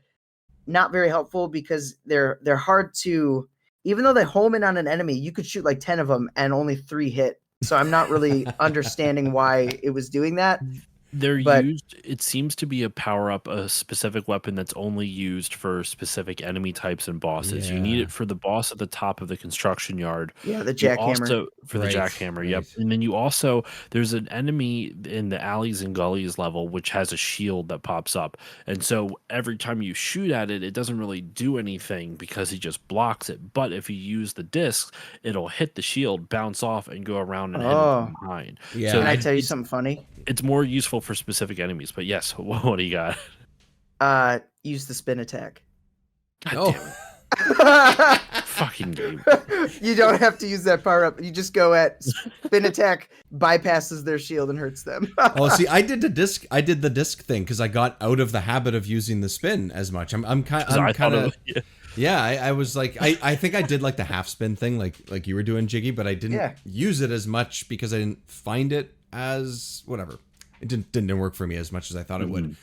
helpful because they're hard to, even though they home in on an enemy, you could shoot like 10 of them and only 3 hit. So I'm not really understanding why it was doing that. It seems to be a power up, a specific weapon that's only used for specific enemy types and bosses. You need it for the boss at the top of the construction yard. Yeah, the jackhammer. The jackhammer, yep. And then there's an enemy in the alleys and gullies level which has a shield that pops up. And so every time you shoot at it, it doesn't really do anything because he just blocks it. But if you use the disc, it'll hit the shield, bounce off, and go around and hit him from behind. Yeah. So can I tell you something funny? It's more useful for specific enemies, but yes, what do you got? Use the spin attack. God damn it. Fucking game. You don't have to use that power up. You just go at spin attack, bypasses their shield and hurts them. Oh, see, I did the disc thing because I got out of the habit of using the spin as much. I'm kind of. Yeah, I was like, I think I did like the half spin thing, like you were doing, Jiggy, but I didn't use it as much because I didn't find it as whatever. It didn't work for me as much as I thought it would.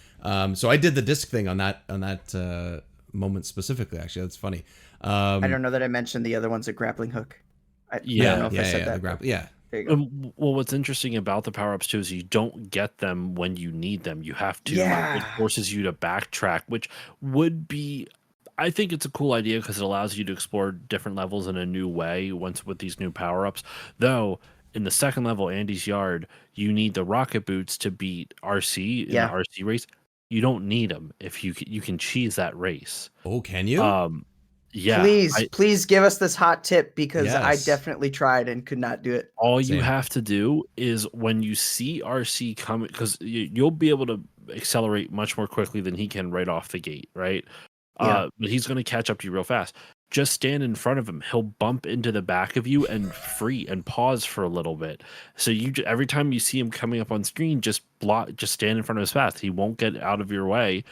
So I did the disc thing on that moment specifically. Actually, that's funny. I don't know that I mentioned the other one's a grappling hook. I don't know if I said that. There you go. Well, what's interesting about the power-ups too is you don't get them when you need them. You have to. It forces you to backtrack, which would be. I think it's a cool idea because it allows you to explore different levels in a new way once with these new power-ups. Though in the second level, Andy's Yard, you need the rocket boots to beat RC in the RC race. You don't need them if you can cheese that race. Oh, can you? Yeah. Please give us this hot tip because I definitely tried and could not do it. All you have to do is when you see RC coming, because you'll be able to accelerate much more quickly than he can right off the gate, right? But he's going to catch up to you real fast. Just stand in front of him. He'll bump into the back of you and pause for a little bit. So every time you see him coming up on screen, just stand in front of his path. He won't get out of your way.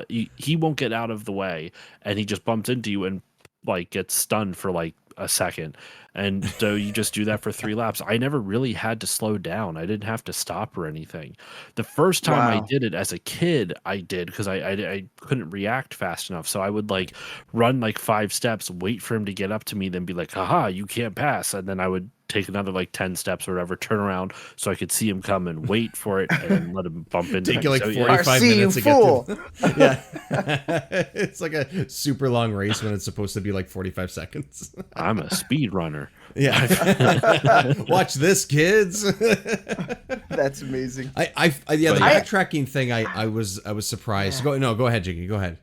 He won't get out of the way, and he just bumps into you and like gets stunned for like a second. And so you just do that for 3 laps. I never really had to slow down. I didn't have to stop or anything. The first time I did it as a kid, I did because I couldn't react fast enough. So I would like run like 5 steps, wait for him to get up to me, then be like, haha, you can't pass. And then I would take another like 10 steps or whatever, turn around so I could see him come and wait for it and let him bump into Take you like 45 minutes to get to. Yeah. It's like a super long race when it's supposed to be like 45 seconds. I'm a speed runner. Yeah. Watch this, kids. That's amazing. The backtracking thing I was surprised. Go ahead, Jiggy. Go ahead.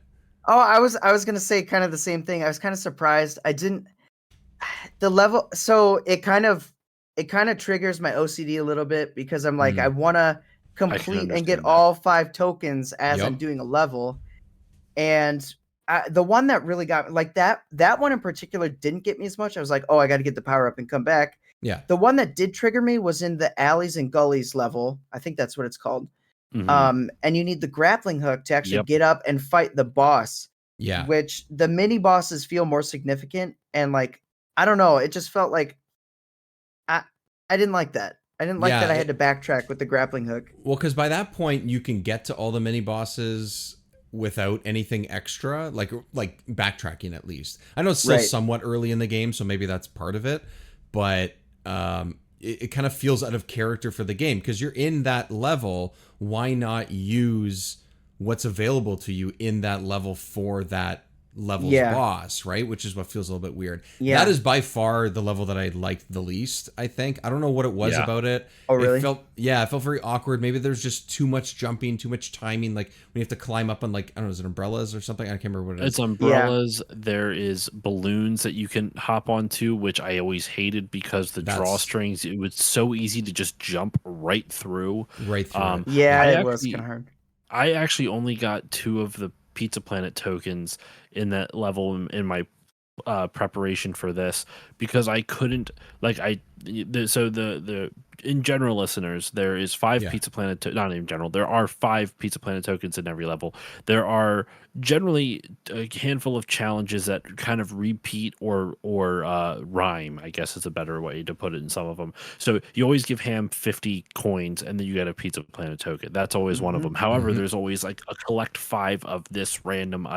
Oh, I was gonna say kind of the same thing. I was kind of surprised. The level, so it kind of triggers my OCD a little bit because I'm like, I want to complete and get all 5 tokens as I'm doing a level. And the one that really got like that one in particular didn't get me as much. I was like, oh, I got to get the power up and come back. Yeah. The one that did trigger me was in the alleys and gullies level. I think that's what it's called. Mm-hmm. And you need the grappling hook to actually get up and fight the boss. Yeah. Which the mini bosses feel more significant. And like, I don't know. It just felt like I didn't like that. I didn't like that I had to backtrack with the grappling hook. Well, because by that point you can get to all the mini bosses without anything extra, like backtracking at least. I know it's still somewhat early in the game, so maybe that's part of it, but it kind of feels out of character for the game because you're in that level. Why not use what's available to you in that level for that level's boss, right? Which is what feels a little bit weird. Yeah. That is by far the level that I liked the least, I think. I don't know what it was about it. Oh, really? It felt very awkward. Maybe there's just too much jumping, too much timing. Like when you have to climb up on like, I don't know, is it umbrellas or something? I can't remember what it is. It's umbrellas. Yeah. There is balloons that you can hop onto, which I always hated because the drawstrings, it was so easy to just jump right through. Right through. It was kind of hard. I actually only got 2 of the Pizza Planet tokens in that level in my preparation for this because I couldn't so the in general, listeners, there is 5 Pizza Planet not in general, there are 5 Pizza Planet tokens in every level. There are generally a handful of challenges that kind of repeat or rhyme, I guess is a better way to put it in some of them. So you always give Ham 50 coins and then you get a Pizza Planet token. That's always one of them. However, there's always like a collect 5 of this random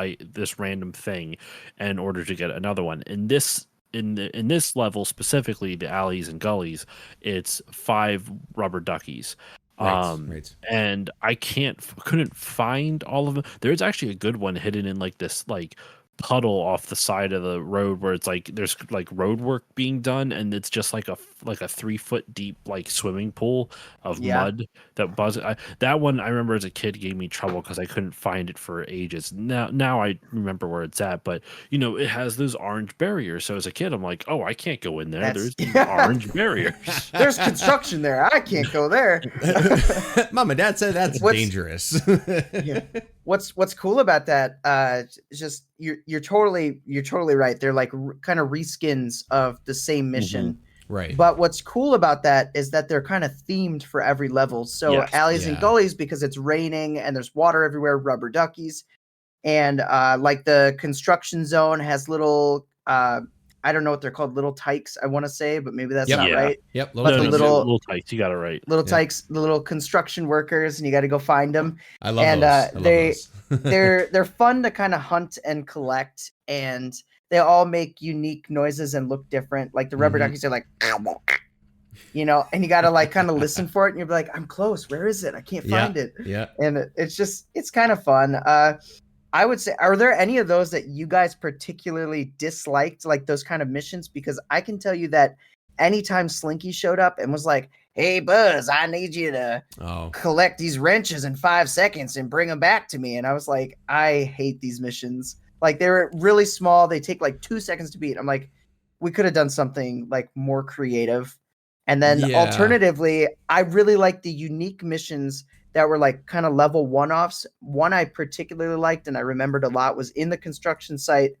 thing in order to get another one. In this level specifically, the alleys and gullies, it's 5 rubber duckies. Right. And I couldn't find all of them. There's actually a good one hidden in like this like puddle off the side of the road where it's like there's like road work being done, and it's just like a 3-foot deep like swimming pool of mud that that one I remember as a kid gave me trouble because I couldn't find it for ages. Now I remember where it's at, but it has those orange barriers. So as a kid I'm like, oh, I can't go in there. There's orange barriers. There's construction there. I can't go there. Mom and Dad said that's dangerous. What's cool about that is just you're totally right. They're like kind of reskins of the same mission. Right. But what's cool about that is that they're kind of themed for every level. So alleys and gullies, because it's raining and there's water everywhere, rubber duckies. And like the construction zone has little I don't know what they're called, little tykes, I want to say, but maybe that's not right. Yep. Little tykes, you got it right. Little tykes, the little construction workers, and you got to go find them. I love those. They're fun to kind of hunt and collect, and they all make unique noises and look different. Like the rubber duckies are like, and you got to like kind of listen for it, and you're like, I'm close. Where is it? I can't find it. Yeah. And it's kind of fun. I would say, are there any of those that you guys particularly disliked, like those kind of missions? Because I can tell you that anytime Slinky showed up and was like, hey, Buzz, I need you to collect these wrenches in 5 seconds and bring them back to me. And I was like, I hate these missions. Like, they're really small. They take like 2 seconds to beat. I'm like, we could have done something like more creative. And then alternatively, I really like the unique missions that were like kind of level one-offs. One I particularly liked and I remembered a lot was in the construction site.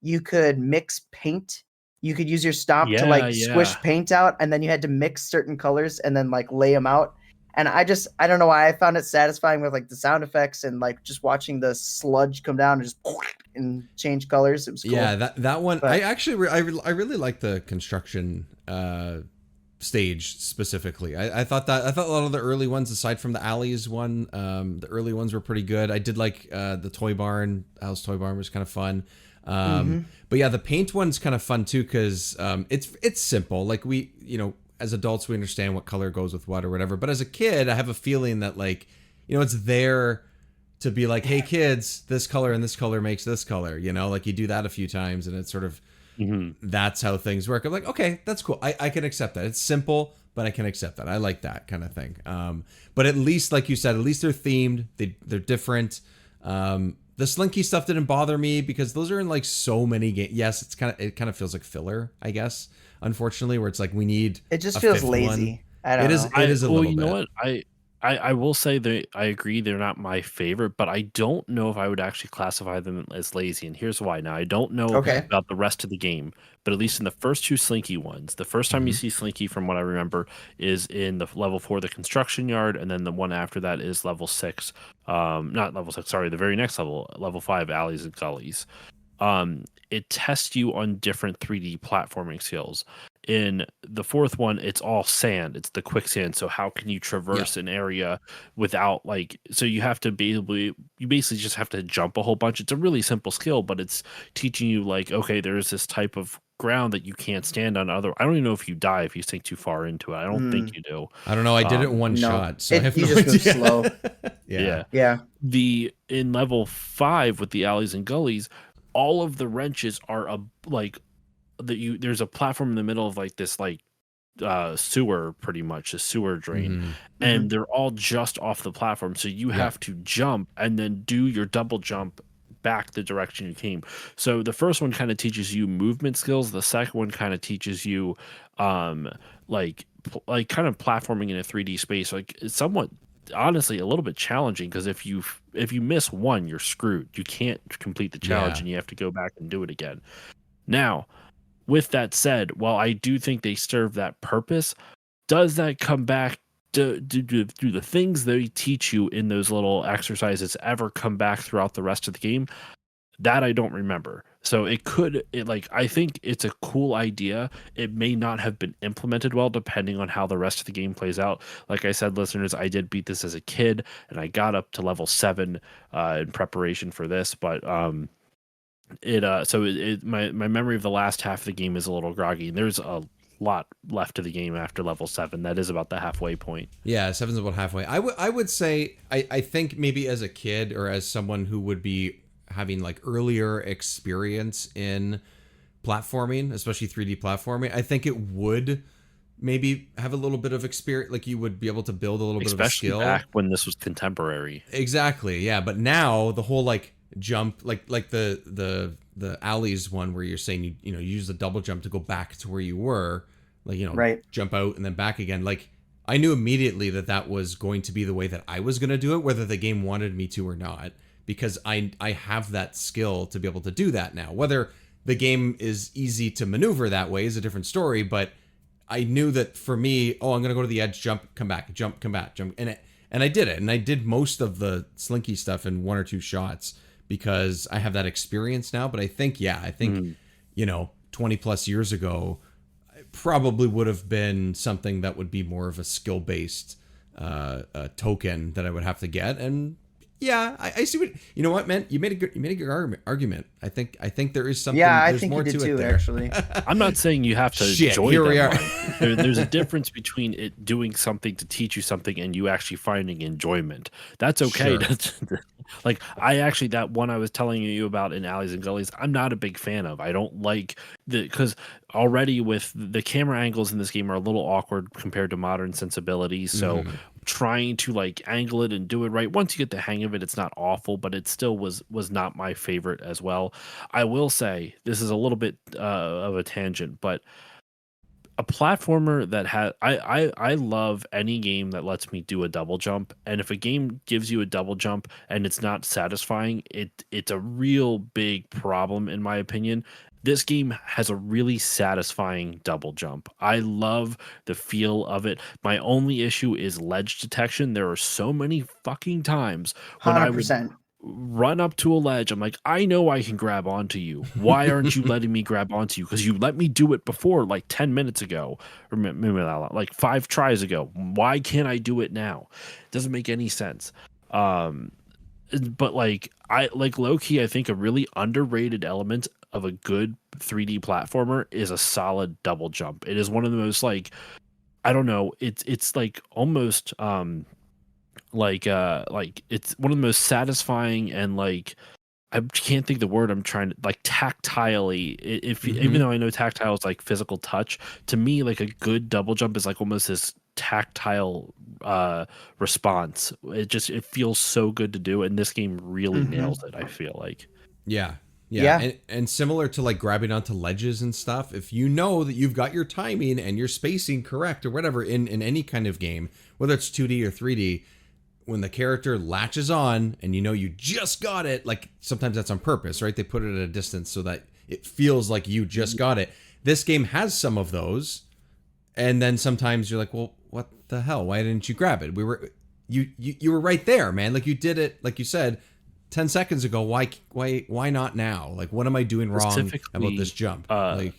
You could mix paint. You could use your stomp to like squish paint out, and then you had to mix certain colors and then like lay them out. And I don't know why I found it satisfying with like the sound effects and like just watching the sludge come down and just and change colors. It was cool. Yeah, that one. But I really like the construction stage specifically. I thought a lot of the early ones, aside from the alleys one, the early ones were pretty good. I did like the toy barn. Al's toy barn was kind of fun. But yeah, the paint one's kind of fun too because it's simple. Like we, as adults, we understand what color goes with what or whatever. But as a kid, I have a feeling that like, it's there to be like, hey kids, this color and this color makes this color. Like you do that a few times and it's sort of that's how things work. I'm like, okay, that's cool. I can accept that. It's simple, but I can accept that. I like that kind of thing. But at least, like you said, at least they're themed. They're different. The Slinky stuff didn't bother me because those are in like so many games. Yes, it kind of feels like filler, I guess. Unfortunately, where it's like we need. It just feels lazy. I don't know. It is a little bit. You know what? I will say that I agree they're not my favorite, but I don't know if I would actually classify them as lazy. And here's why. Now, I don't know about the rest of the game, but at least in the first 2 Slinky ones, the first time you see Slinky, from what I remember, is in the level 4, the construction yard, and then the one after that is level 6. Not level 6, sorry, the very next level 5, alleys and gullies. It tests you on different 3D platforming skills. In the 4th one, it's all sand. It's the quicksand. So how can you traverse an area without so you have to basically just have to jump a whole bunch. It's a really simple skill, but it's teaching you like, okay, there's this type of ground that you can't stand on. I don't even know if you die if you sink too far into it. I don't think you do. I don't know. I did it in one shot, so I have no idea. Slow. Yeah. In level 5 with the alleys and gullies, all of the wrenches are there's a platform in the middle of like this like sewer, pretty much a sewer drain, and they're all just off the platform, so you have to jump and then do your double jump back the direction you came. So the first one kind of teaches you movement skills. The second one kind of teaches you like kind of platforming in a 3D space. Like it's somewhat, honestly, a little bit challenging because if you miss one, you're screwed. You can't complete the challenge and you have to go back and do it again. Now, with that said, while I do think they serve that purpose, does that come back? Do the things they teach you in those little exercises ever come back throughout the rest of the game? That I don't remember. So I think it's a cool idea. It may not have been implemented well depending on how the rest of the game plays out. Like I said, listeners, I did beat this as a kid and I got up to level 7 in preparation for this, but my memory of the last half of the game is a little groggy, and there's a lot left of the game after level 7. That is about the halfway point. Yeah, 7's about halfway. I would say I think maybe as a kid or as someone who would be having like earlier experience in platforming, especially 3D platforming, I think it would maybe have a little bit of experience, like you would be able to build a little bit of a skill. Especially back when this was contemporary. Exactly, yeah. But now the whole like jump, like the alleys one where you're saying you use the double jump to go back to where you were, like right. Jump out and then back again. Like I knew immediately that was going to be the way that I was going to do it, whether the game wanted me to or not, because I have that skill to be able to do that now. Whether the game is easy to maneuver that way is a different story, but I knew that for me, I'm going to go to the edge, jump, come back, jump, come back, jump, and I did it, and I did most of the slinky stuff in 1 or 2 shots because I have that experience now. But I think 20 plus years ago, it probably would have been something that would be more of a skill based token that I would have to get. And yeah, I see what you know. What, man, you made a good argument. I think there is something. Yeah, I there's think more you did to too. it there. Actually, I'm not saying you have to Shit, join here we them. are. There's a difference between it doing something to teach you something and you actually finding enjoyment. That's okay. Sure. Like that one I was telling you about in Alleys and Gullies, I'm not a big fan of. I don't like because already with the camera angles in this game are a little awkward compared to modern sensibilities. So trying to like angle it and do it right, once you get the hang of it, it's not awful, but it still was not my favorite as well. I will say this is a little bit of a tangent, but a platformer that has I love any game that lets me do a double jump, and if a game gives you a double jump and it's not satisfying, it's a real big problem in my opinion. This game has a really satisfying double jump. I love the feel of it. My only issue is ledge detection. There are so many fucking times when 100%. I would run up to a ledge. I'm like, I know I can grab onto you. Why aren't you letting me grab onto you? Because you let me do it before, like 10 minutes ago, or maybe not, like 5 tries ago. Why can't I do it now? It doesn't make any sense. But like low key, I think a really underrated element of a good 3D platformer is a solid double jump. It is one of the most like, I don't know, it's like almost like it's one of the most satisfying and like I can't think the word I'm trying to like tactilely. Even though I know tactile is like physical touch, to me like a good double jump is like almost this tactile response. It feels so good to do, and this game really nails it. I feel like. Yeah. And similar to like grabbing onto ledges and stuff, if you know that you've got your timing and your spacing correct or whatever in any kind of game, whether it's 2D or 3D, when the character latches on and you know you just got it, like sometimes that's on purpose, right? They put it at a distance so that it feels like you just got it. This game has some of those, and then sometimes you're like, well, what the hell? Why didn't you grab it? You were right there, man. Like you did it, like you said, 10 seconds ago. Why not now? Like, what am I doing wrong about this jump? Like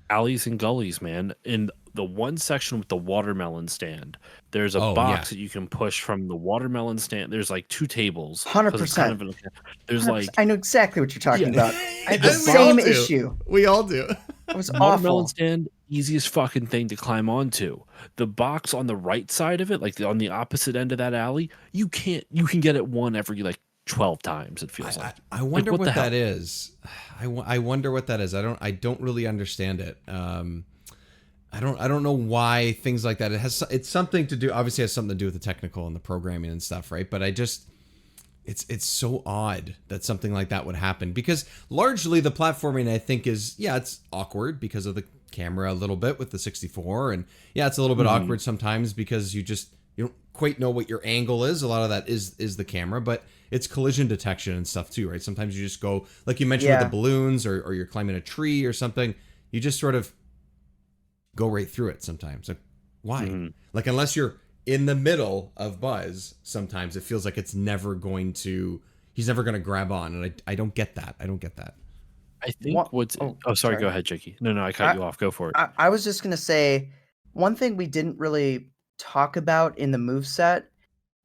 Alleys and Gullies, man. In the one section with the watermelon stand, there's a box that you can push from the watermelon stand. There's like 2 tables. 100%. There's 100%. like, I know exactly what you're talking about. I had the same issue. We all do. It was watermelon awful. stand, easiest fucking thing to climb onto. The box on the right side of it, like on the opposite end of that alley, you can get it one every like 12 times. It feels like. I wonder what that is. I wonder what that is. I don't really understand it. I don't know why things like that. It's something to do. Obviously, it has something to do with the technical and the programming and stuff, right? But it's so odd that something like that would happen, because largely the platforming, I think, is it's awkward because of the camera a little bit with the 64, and it's a little bit awkward sometimes because you don't quite know what your angle is. A lot of that is the camera, but it's collision detection and stuff too, right? Sometimes you just go, like you mentioned with the balloons, or you're climbing a tree or something. you just sort of go right through it sometimes. Like, why? Like, unless you're in the middle of Buzz, sometimes it feels like he's never going to grab on. And I don't get that. I don't get that. I think sorry, go ahead, Jakey. No, I cut you off. Go for it. I was just going to say, one thing we didn't really talk about in the moveset,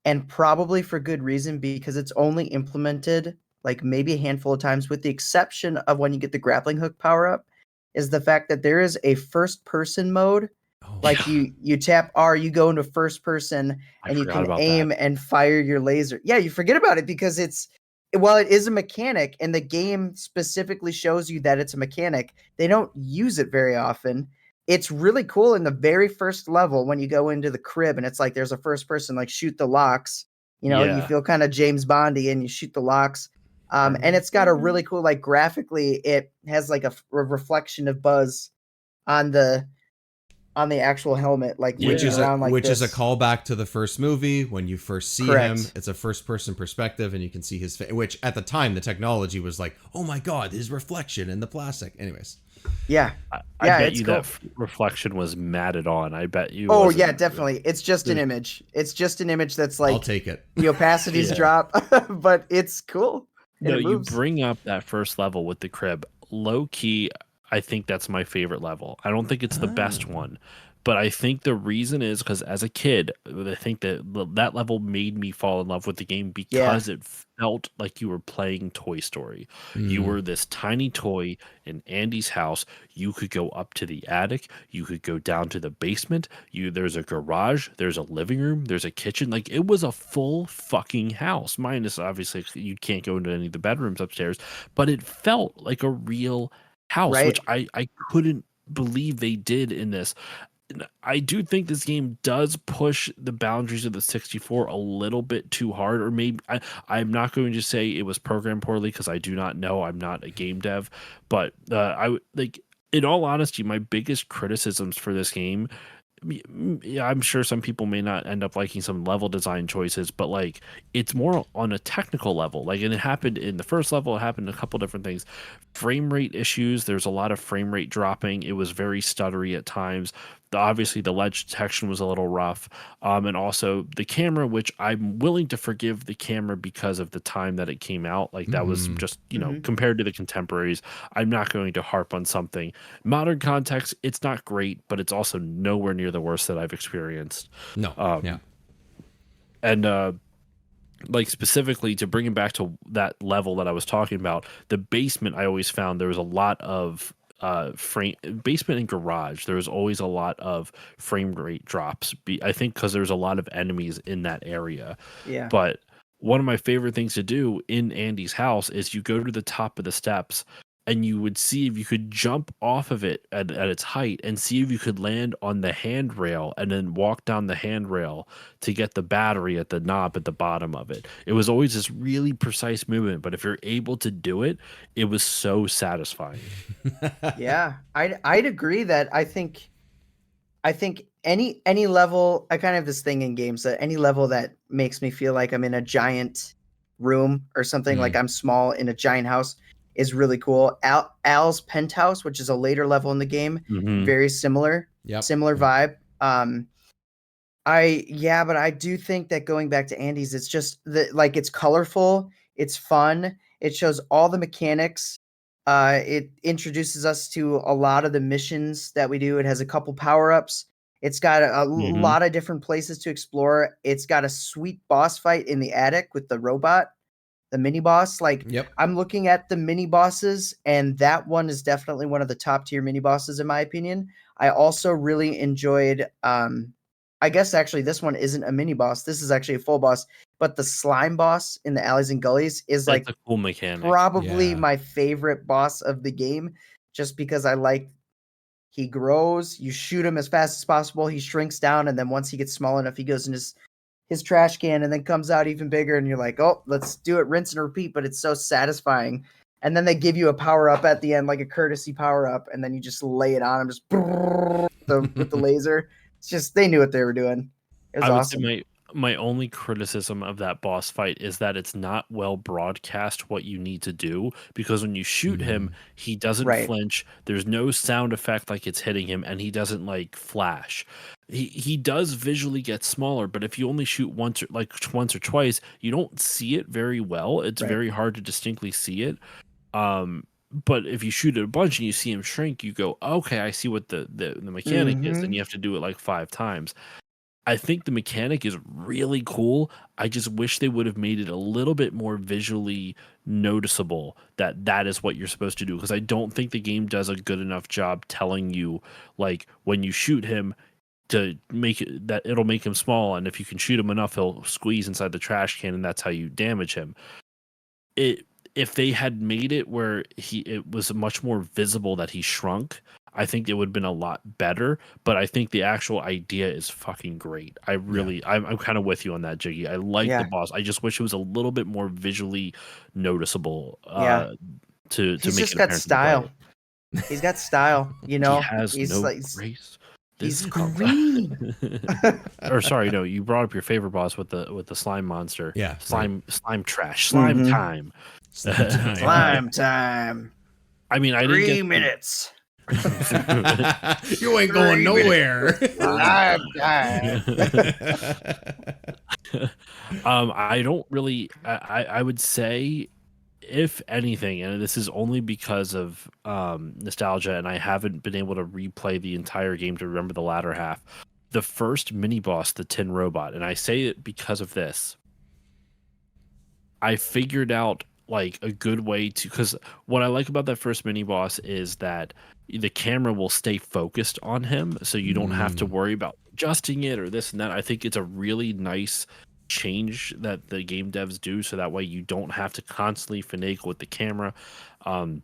and probably for good reason, because it's only implemented like maybe a handful of times, with the exception of when you get the grappling hook power up, is the fact that there is a first person mode. You tap R, you go into first person, and you can aim and fire your laser. Yeah, you forget about it because it is a mechanic, and the game specifically shows you that it's a mechanic, they don't use it very often. It's really cool in the very first level when you go into the crib, and it's like there's a first person, like shoot the locks. You feel kind of James Bondy, and you shoot the locks. And it's got a really cool, like graphically, it has like a reflection of Buzz on the actual helmet, like which is is a callback to the first movie. When you first see him, it's a first person perspective, and you can see his face, which at the time the technology was like, oh my god, his reflection in the plastic. Anyways, I bet you cool. That reflection was matted on. I bet you. Oh yeah, definitely. It's just an image. It's just an image that's like, I'll take it. The opacities drop, but it's cool. No, you bring up that first level with the crib. Low key, I think that's my favorite level. I don't think it's the best one, but I think the reason is because as a kid, I think that level made me fall in love with the game because it felt like you were playing Toy Story. You were this tiny toy in Andy's house. You could go up to the attic. You could go down to the basement. There's a garage. There's a living room. There's a kitchen. Like, it was a full fucking house. Minus, obviously, you can't go into any of the bedrooms upstairs, but it felt like a real house, which I couldn't believe they did in this. I do think this game does push the boundaries of the 64 a little bit too hard, or maybe I'm not going to say it was programmed poorly because I do not know. I'm not a game dev, but in all honesty, my biggest criticisms for this game, I'm sure some people may not end up liking some level design choices, but like, it's more on a technical level. Like, and it happened in the first level, it happened in a couple different things. Frame rate issues, there's a lot of frame rate dropping. It was very stuttery at times. Obviously the ledge detection was a little rough, and also the camera, which I'm willing to forgive the camera because of the time that it came out. Like, that was just, compared to the contemporaries, I'm not going to harp on something. Modern context, it's not great, but it's also nowhere near the worst that I've experienced. And like, specifically to bring it back to that level that I was talking about, the basement, I always found there was a lot of basement and garage, there was always a lot of frame rate drops. I think because there's a lot of enemies in that area. But one of my favorite things to do in Andy's house is you go to the top of the steps, and you would see if you could jump off of it at its height and see if you could land on the handrail, and then walk down the handrail to get the battery at the knob at the bottom of it. It was always this really precise movement, but if you're able to do it, it was so satisfying. I'd agree that I think any level, I kind of have this thing in games that any level that makes me feel like I'm in a giant room or something, like I'm small in a giant house, is really cool. Al's penthouse, which is a later level in the game, very similar, similar vibe. But I do think that going back to Andy's, it's just it's colorful, it's fun, it shows all the mechanics. It introduces us to a lot of the missions that we do. It has a couple power-ups. It's got a lot of different places to explore. It's got a sweet boss fight in the attic with the robot, the mini boss. I'm looking at the mini bosses, and that one is definitely one of the top tier mini bosses in my opinion. I also really enjoyed, I guess actually this one isn't a mini boss. This is actually a full boss, but the slime boss in the alleys and gullies is That's a cool mechanic. Probably my favorite boss of the game, just because he grows, you shoot him as fast as possible, he shrinks down, and then once he gets small enough, he goes in his trash can and then comes out even bigger, and you're like, oh, let's do it, rinse and repeat. But it's so satisfying. And then they give you a power up at the end, like a courtesy power up, and then you just lay it on him, just with the laser. It's just, they knew what they were doing. It was awesome. my only criticism of that boss fight is that it's not well broadcast what you need to do, because when you shoot him, he doesn't Right. flinch. There's no sound effect like it's hitting him, and he doesn't like flash. He does visually get smaller, but if you only shoot once or twice, you don't see it very well. It's Right. very hard to distinctly see it. But if you shoot it a bunch and you see him shrink, you go, okay, I see what the mechanic is, and you have to do it like 5 times. I think the mechanic is really cool. I just wish they would have made it a little bit more visually noticeable that that is what you're supposed to do, because I don't think the game does a good enough job telling you, like, when you shoot him, to make it that it'll make him small, and if you can shoot him enough, he'll squeeze inside the trash can, and that's how you damage him. If they had made it where it was much more visible that he shrunk, I think it would have been a lot better. But I think the actual idea is fucking great. I'm kind of with you on that, Jiggy. I like the boss. I just wish it was a little bit more visually noticeable. To He's make just it got apparent to the style. player. He's got style, you know. He has he's no like, grace. He's green. Or sorry, no, you brought up your favorite boss with the slime monster. Yeah, slime trash, slime time. Slime time. I mean, I didn't 3 get minutes. You ain't going nowhere. Slime time. I don't really. I would say, if anything, and this is only because of nostalgia, and I haven't been able to replay the entire game to remember the latter half. The first mini boss, the Tin Robot, and I say it because of this. I figured out like a good way to, because what I like about that first mini boss is that the camera will stay focused on him, so you don't have to worry about adjusting it or this and that. I think it's a really nice change that the game devs do, so that way you don't have to constantly finagle with the camera. And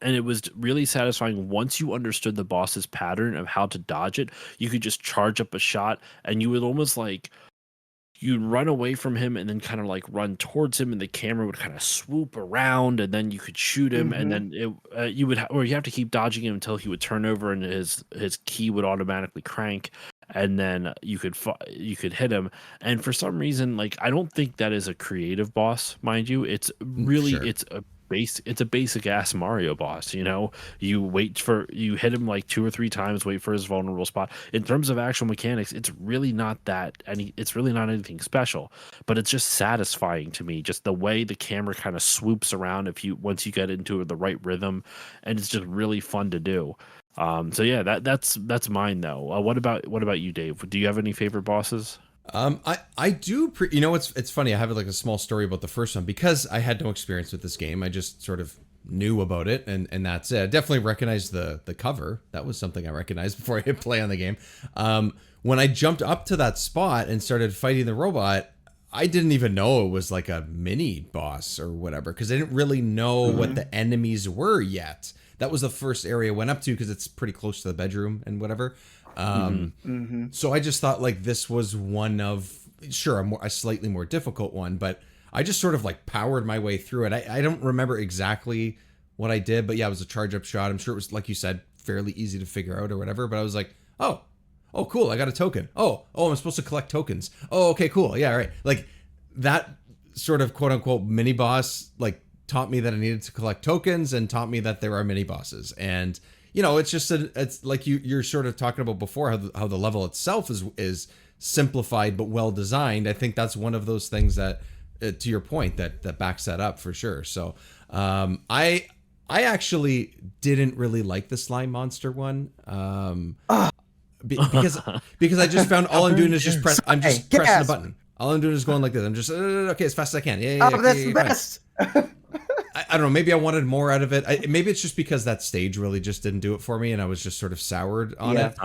it was really satisfying once you understood the boss's pattern of how to dodge it. You could just charge up a shot, and you would almost like, you'd run away from him and then kind of like run towards him, and the camera would kind of swoop around, and then you could shoot him, and then you would or you have to keep dodging him until he would turn over and his key would automatically crank, and then you could hit him. And for some reason, like, I don't think that is a creative boss, mind you. It's really it's a basic ass Mario boss, you know. You hit him like 2 or 3 times, wait for his vulnerable spot. In terms of actual mechanics, it's really not anything special, but it's just satisfying to me, just the way the camera kind of swoops around once you get into the right rhythm, and it's just really fun to do. So yeah, that's mine though. What about you, Dave? Do you have any favorite bosses? I do. You know, it's funny. I have like a small story about the first one because I had no experience with this game. I just sort of knew about it, and that's it. I definitely recognized the cover. That was something I recognized before I hit play on the game. When I jumped up to that spot and started fighting the robot, I didn't even know it was like a mini boss or whatever, because I didn't really know what the enemies were yet. That was the first area I went up to because it's pretty close to the bedroom and whatever. So I just thought like this was one of, sure, a slightly more difficult one, but I just sort of like powered my way through it. I don't remember exactly what I did, but yeah, it was a charge up shot. I'm sure it was, like you said, fairly easy to figure out or whatever, but I was like, oh cool, I got a token. Oh, I'm supposed to collect tokens. Oh, okay, cool. Yeah, right. Like that sort of quote unquote mini boss like taught me that I needed to collect tokens and taught me that there are mini bosses. And you know, it's just it's like you're sort of talking about before how the level itself is simplified but well designed. I think that's one of those things that, to your point, that backs that up for sure. So I actually didn't really like the slime monster one. Because I just found all I'm doing is just pressing a button. All I'm doing is going like this. I'm just okay as fast as I can. Yeah. That's the best. I don't know. Maybe I wanted more out of it. Maybe it's just because that stage really just didn't do it for me, and I was just sort of soured on it.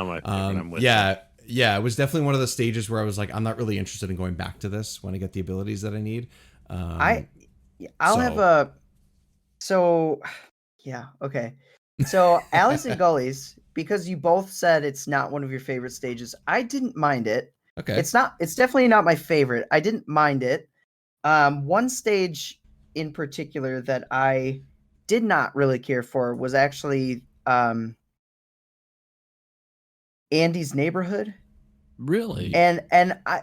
Yeah. It was definitely one of the stages where I was like, I'm not really interested in going back to this when I get the abilities that I need. Okay. So Alleys and Gullies, because you both said it's not one of your favorite stages, I didn't mind it. Okay. It's definitely not my favorite. I didn't mind it. One stage in particular that I did not really care for was actually Andy's Neighborhood. Really? And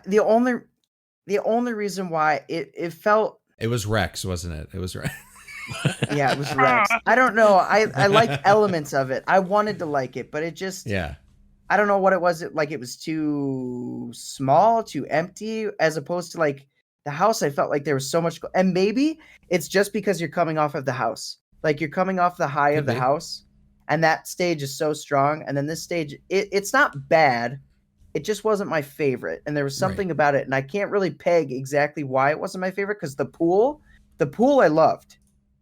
the only reason why it felt, It was Rex, wasn't it? It was Rex. yeah, it was Rex. I don't know. I like elements of it. I wanted to like it, but it just, Yeah. I don't know what it was. It was too small, too empty, as opposed to like the house. I felt like there was so much, and maybe it's just because you're coming off of the house, like you're coming off the high of the house, and that stage is so strong. And then this stage, it's not bad. It just wasn't my favorite, and there was something about it, and I can't really peg exactly why it wasn't my favorite. Because the pool I loved,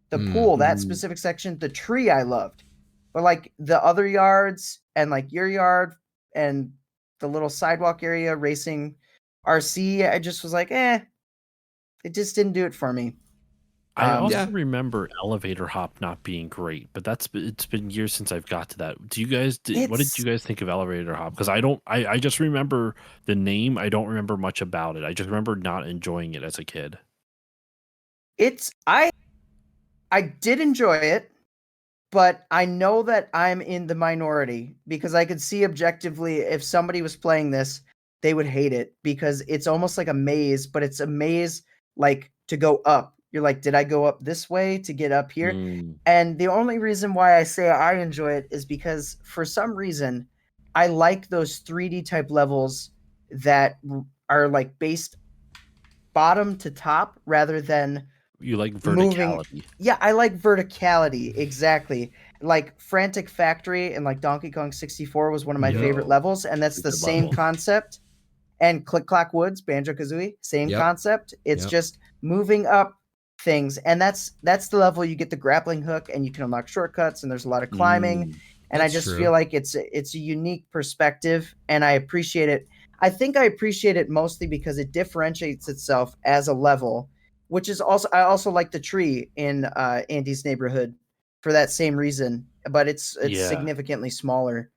the pool, that specific section, the tree I loved, but like the other yards and like your yard and the little sidewalk area racing RC, I just was like, it just didn't do it for me. I also remember elevator hop not being great, but it's been years since I've got to that. What did you guys think of elevator hop? Because I just remember the name. I don't remember much about it. I just remember not enjoying it as a kid. I did enjoy it, but I know that I'm in the minority because I could see objectively if somebody was playing this, they would hate it because it's almost like a maze, but it's a maze like to go up. You're like, did I go up this way to get up here? And the only reason why I say I enjoy it is because for some reason, I like those 3D type levels that are like based bottom to top rather than you like verticality. Moving. Yeah, I like verticality, exactly. Like Frantic Factory and like Donkey Kong 64 was one of my favorite levels, and that's the same concept. And Click Clack Woods, Banjo-Kazooie, same concept. It's just moving up things, and that's the level you get the grappling hook, and you can unlock shortcuts, and there's a lot of climbing. And I just feel like it's a unique perspective, and I appreciate it. I think I appreciate it mostly because it differentiates itself as a level, which is also, I also like the tree in Andy's neighborhood for that same reason, but it's significantly smaller.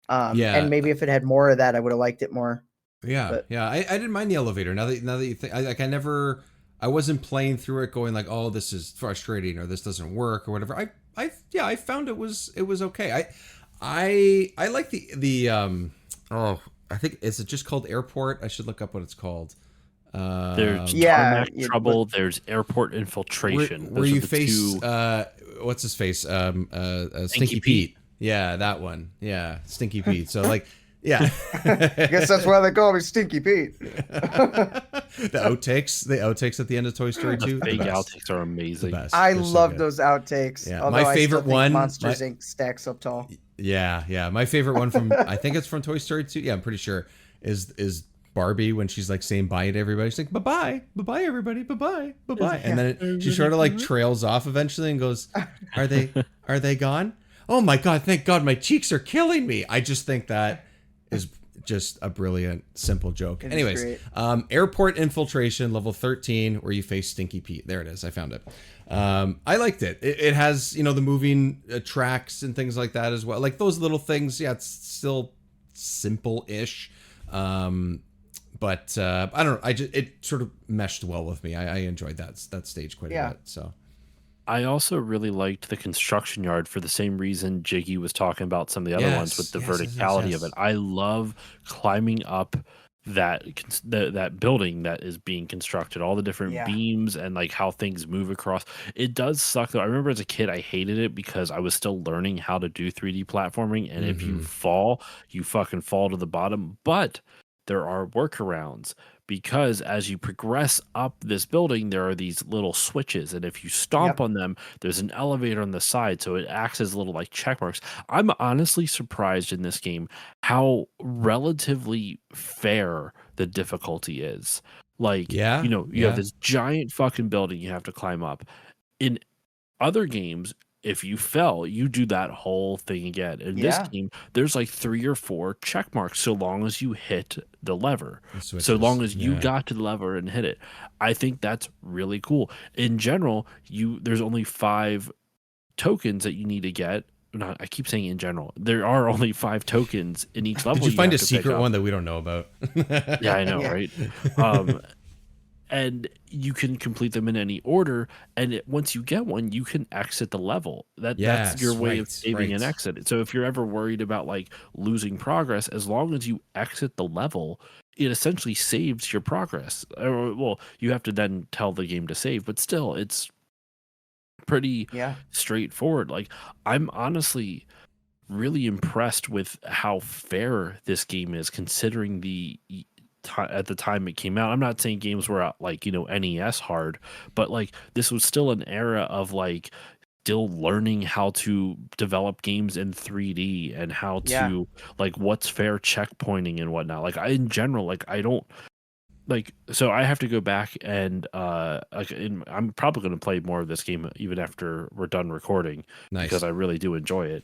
And maybe if it had more of that, I would have liked it more. Yeah, I didn't mind the elevator. Now that you think, I wasn't playing through it going like, oh, this is frustrating or this doesn't work or whatever. I found it was okay. I like the I think, is it just called Airport? I should look up what it's called. There's tarmac trouble. There's airport infiltration. Where you face what's his face? Stinky Pete. Yeah, that one. Yeah, Stinky Pete. So like, yeah. I guess that's why they call me Stinky Pete. The outtakes at the end of Toy Story 2. The fake outtakes are amazing. I love those outtakes. Yeah, my favorite one. Monsters Inc. stacks up tall. Yeah. My favorite one from I think it's from Toy Story 2. Yeah, I'm pretty sure is Barbie when she's like saying bye to everybody. She's like, bye everybody, bye, and then she sort of like trails off eventually and goes, are they gone? Oh my god, thank god, my cheeks are killing me. I just think that is just a brilliant, simple joke. Anyways, airport infiltration level 13 where you face Stinky Pete. There it is. I found it. I liked it. It has, the moving tracks and things like that as well. Like those little things. Yeah, it's still simple-ish. But I don't know. It sort of meshed well with me. I enjoyed that stage quite a bit. So I also really liked the construction yard for the same reason Jiggy was talking about some of the other ones with the verticality of it. I love climbing up that building that is being constructed, all the different beams and like how things move across. It does suck though. I remember as a kid I hated it because I was still learning how to do 3D platforming, and if you fall, you fucking fall to the bottom. But there are workarounds, because as you progress up this building, there are these little switches, and if you stomp on them, there's an elevator on the side, so it acts as little like check marks. I'm honestly surprised in this game how relatively fair the difficulty is. Like, you have this giant fucking building you have to climb up. In other games, if you fell, you do that whole thing again. In this game, there's like 3 or 4 check marks so long as you hit the lever. So long as you got to the lever and hit it. I think that's really cool. In general, there's only 5 tokens that you need to get. No, I keep saying in general. There are only 5 tokens in each level. Did you find a secret one that we don't know about? Yeah, I know, right? and you can complete them in any order. And once you get one, you can exit the level. That's your way of saving an exit. So if you're ever worried about like losing progress, as long as you exit the level, it essentially saves your progress. Well, you have to then tell the game to save, but still, it's pretty straightforward. Like, I'm honestly really impressed with how fair this game is, considering at the time it came out. I'm not saying games were out like, NES hard, but like this was still an era of like still learning how to develop games in 3D and how to like what's fair checkpointing and whatnot. Like in general, like I don't like, so I have to go back and I'm probably going to play more of this game even after we're done recording, because I really do enjoy it.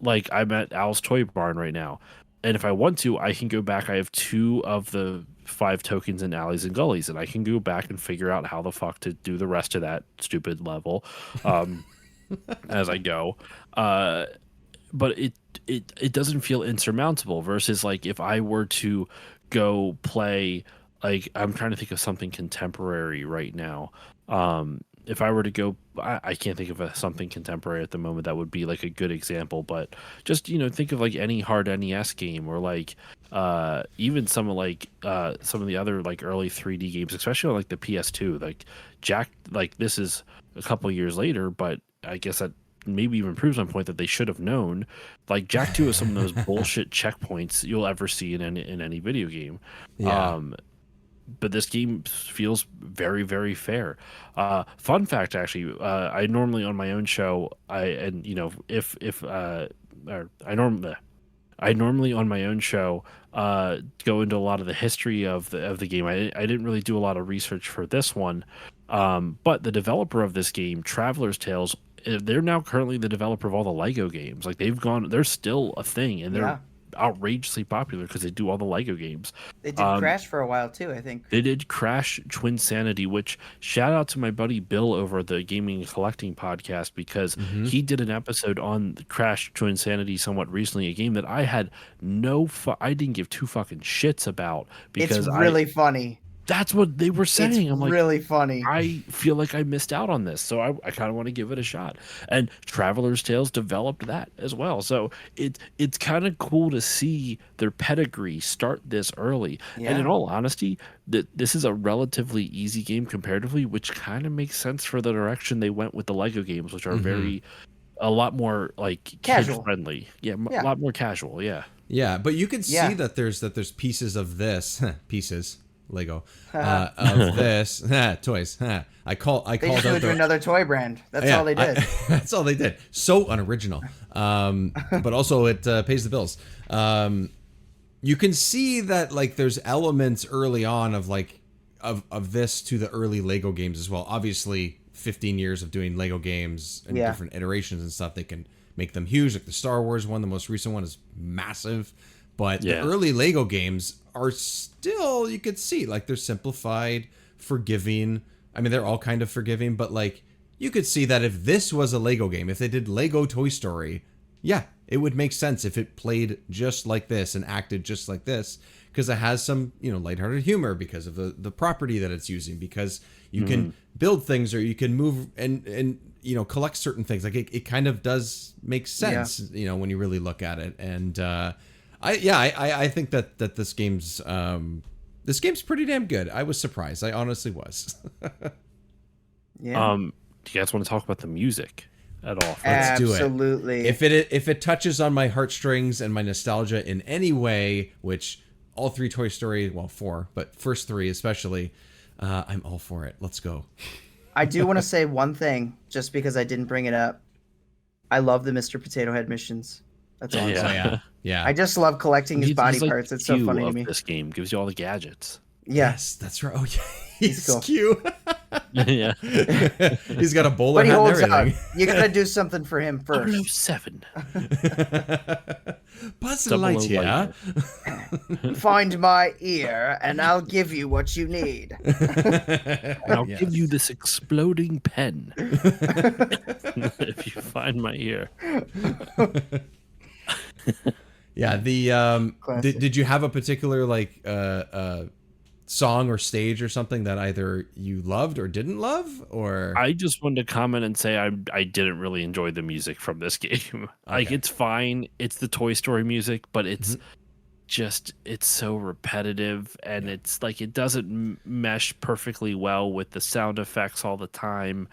Like I'm at Al's Toy Barn right now, and if I want to, I can go back. I have 2 of the 5 tokens in Alleys and Gullies, and I can go back and figure out how the fuck to do the rest of that stupid level as I go. But it doesn't feel insurmountable, versus like if I were to go play, like I'm trying to think of something contemporary right now. If I were to go, I can't think of something contemporary at the moment that would be like a good example, but just, think of like any hard NES game, or like even some of the other like early 3D games, especially on like the PS2. Like like this is a couple years later, but I guess that maybe even proves my point that they should have known. Like Jak 2 is some of those bullshit checkpoints you'll ever see in any video game. But this game feels very, very fair. Fun fact, actually, I normally on my own show, I normally on my own show go into a lot of the history of the game. I didn't really do a lot of research for this one, but the developer of this game, Traveler's Tales, they're now currently the developer of all the Lego games. Like they're still a thing, and they're outrageously popular because they do all the Lego games. They did Crash for a while too, I think. They did Crash Twinsanity, which shout out to my buddy Bill over the Gaming and Collecting podcast, because he did an episode on Crash Twinsanity somewhat recently, a game that I had I didn't give 2 fucking shits about, because it's really funny. That's what they were saying. I'm like, really funny. I feel like I missed out on this, so I kind of want to give it a shot. And Traveler's Tales developed that as well, so it's kind of cool to see their pedigree start this early. And in all honesty, this is a relatively easy game comparatively, which kind of makes sense for the direction they went with the Lego games, which are a lot more like casual, kid friendly. A lot more casual. Yeah, but you can see that there's pieces of this pieces. Lego of this toys. I called just moved to another toy brand. That's all they did. That's all they did. So unoriginal. But also it pays the bills. You can see that like there's elements early on of like of this to the early Lego games as well. Obviously, 15 years of doing Lego games and different iterations and stuff, they can make them huge. Like the Star Wars one, the most recent one, is massive. But the early Lego games are still, you could see, like they're simplified, forgiving. I mean, they're all kind of forgiving, but like you could see that if this was a Lego game, if they did Lego Toy Story, it would make sense if it played just like this and acted just like this, because it has some, lighthearted humor because of the property that it's using, because you can build things, or you can move and collect certain things. Like it kind of does make sense, when you really look at it. And I think that this game's pretty damn good. I was surprised. I honestly was. Do you guys want to talk about the music at all? Let's do it. Absolutely. If it touches on my heartstrings and my nostalgia in any way, which all 3 Toy Story, well, 4, but first 3 especially, I'm all for it. Let's go. I do want to say one thing, just because I didn't bring it up. I love the Mr. Potato Head missions. That's all. Yeah. I just love collecting his body parts. It's so funny to me. This game gives you all the gadgets. Yes, that's right. Oh yeah, he's cool. cute. Yeah, he's got a bowler but he hat holds and everything. out. You gotta do something for him first. 007. Buzz Lightyear. Find my ear, and I'll give you what you need. And I'll give you this exploding pen if you find my ear. Yeah, did you have a particular like song or stage or something that either you loved or didn't love? Or I just wanted to comment and say I didn't really enjoy the music from this game. Like, Okay. it's fine. It's the Toy Story music, but it's Mhm. just it's so repetitive, and it's like it doesn't mesh perfectly well with the sound effects all the time.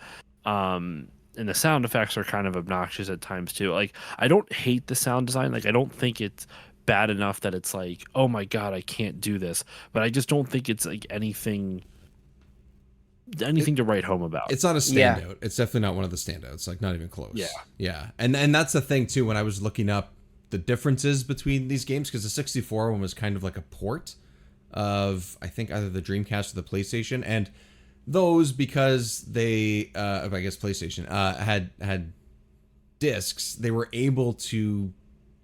And the sound effects are kind of obnoxious at times too. Like, I don't hate the sound design. Like, I don't think it's bad enough that it's like, oh my god, I can't do this. But I just don't think it's like anything to write home about. It's not a Yeah. standout. It's definitely not one of the standouts. Like, not even close. Yeah. Yeah. And that's the thing too. When I was looking up the differences between these games, because the 64 one was kind of like a port of, I think, either the Dreamcast or the PlayStation, and those, because they I guess PlayStation had discs, they were able to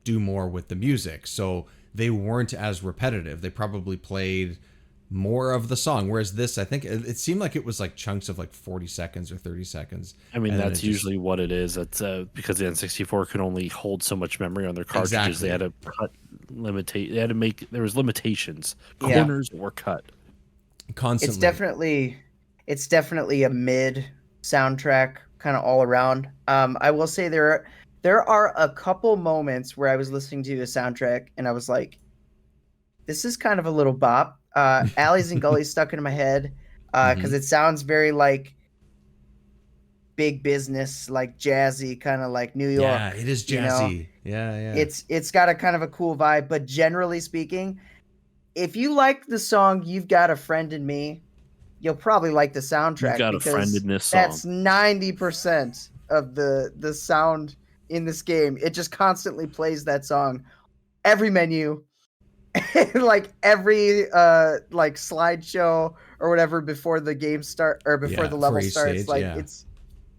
do more with the music, so they weren't as repetitive. They probably played more of the song, whereas this, I think it seemed like it was like chunks of like 40 seconds or 30 seconds. I mean, And then that's it just- usually what it is. That's because the N64 could only hold so much memory on their cartridges. Exactly. They had to they had to make, there was limitations. Yeah. Corners were cut. constantly. It's definitely a mid soundtrack, kind of all around. I will say there are a couple moments where I was listening to the soundtrack and I was like, this is kind of a little bop. Alleys and Gullies stuck into my head because it sounds very like big business, like jazzy, kind of like New York. Yeah, it is you know? jazzy. Yeah. It's got a kind of a cool vibe, but generally speaking, if you like the song "You've Got a Friend in Me," you'll probably like the soundtrack. You've got a because friend in this song. That's 90% of the sound in this game. It just constantly plays that song. Every menu, like every like slideshow or whatever before the game start or before the level for each starts. stage, Like yeah.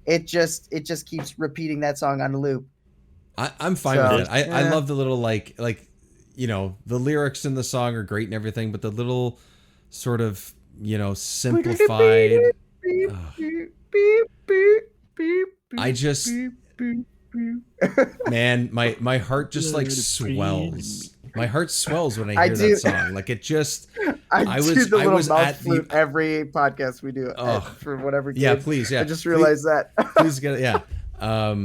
it just keeps repeating that song on a loop. I'm fine So, with it. I yeah. love the little like you know, the lyrics in the song are great and everything, but the little sort of, you know, simplified. I just, man, my heart just like swells. My heart swells when I I hear do. that song. Like, it just, I do the I little was mouth at the- flute every podcast we do Oh. for whatever game. Yeah, please, yeah. I just realized that. Please get it. Yeah.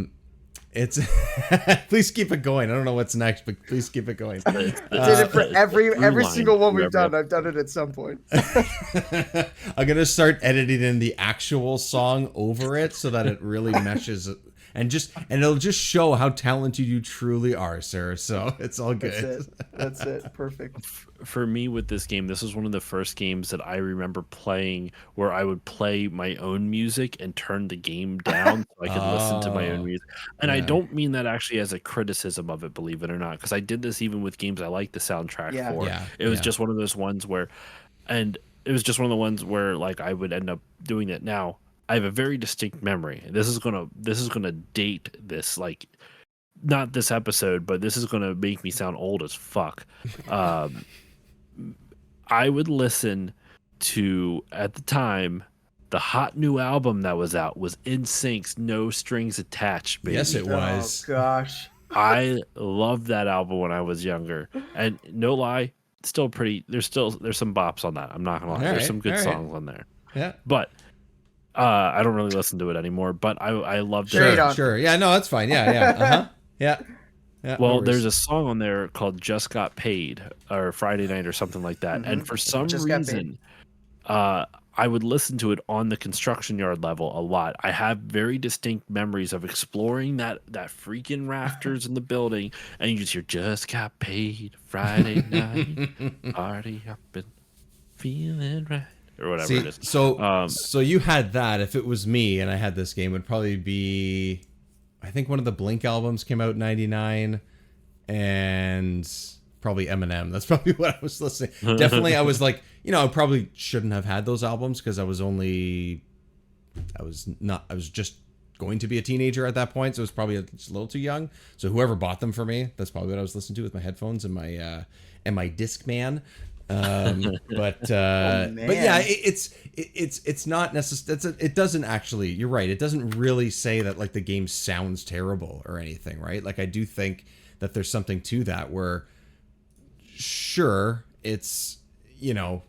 It's please keep it going. I don't know what's next, but please keep it going. I did it for every line single one we've forever. done. I've done it at some point. I'm gonna start editing in the actual song over it so that it really meshes, and it'll just show how talented you truly are, sir. So it's all good. That's it. Perfect. For me with this game, this was one of the first games that I remember playing where I would play my own music and turn the game down so I could listen to my own music. And I yeah. don't mean that actually as a criticism of it, believe it or not, because I did this even with games I like the soundtrack Yeah. for. Yeah, It was yeah. just one of those ones where, and it was just one of the ones where like I would end up doing it. Now I have a very distinct memory. This is gonna date this, like, not this episode, but this is gonna make me sound old as fuck. I would listen to, at the time, the hot new album that was out was NSYNC's No Strings Attached, baby. Yes, it was. Oh gosh. I loved that album when I was younger. And no lie, still pretty, there's some bops on that. I'm not gonna lie. All There's right, some good all right. songs on there. Yeah. But I don't really listen to it anymore, but I loved Sure you it. don't. Sure. Yeah. No, that's fine. Yeah. Yeah. Uh-huh. Yeah. Yeah. Well, no worries. there's a song on there called "Just Got Paid" or "Friday Night" or something like that, and for some Just Got reason, I would listen to it on the construction yard level a lot. I have very distinct memories of exploring that freaking rafters in the building, and you just hear "Just Got Paid Friday night, party up and feeling right," or whatever See, it is. so you had that. If it was me and I had this game, it would probably be, I think one of the Blink albums came out in '99, and probably Eminem. That's probably what I was listening. Definitely, I was like, you know, I probably shouldn't have had those albums because I was just going to be a teenager at that point, so it was probably just a little too young. So whoever bought them for me, that's probably what I was listening to with my headphones and my Discman. But yeah, it's not necessarily, it doesn't actually, you're right, it doesn't really say that like the game sounds terrible or anything, right? Like, I do think that there's something to that where, sure, it's, you know,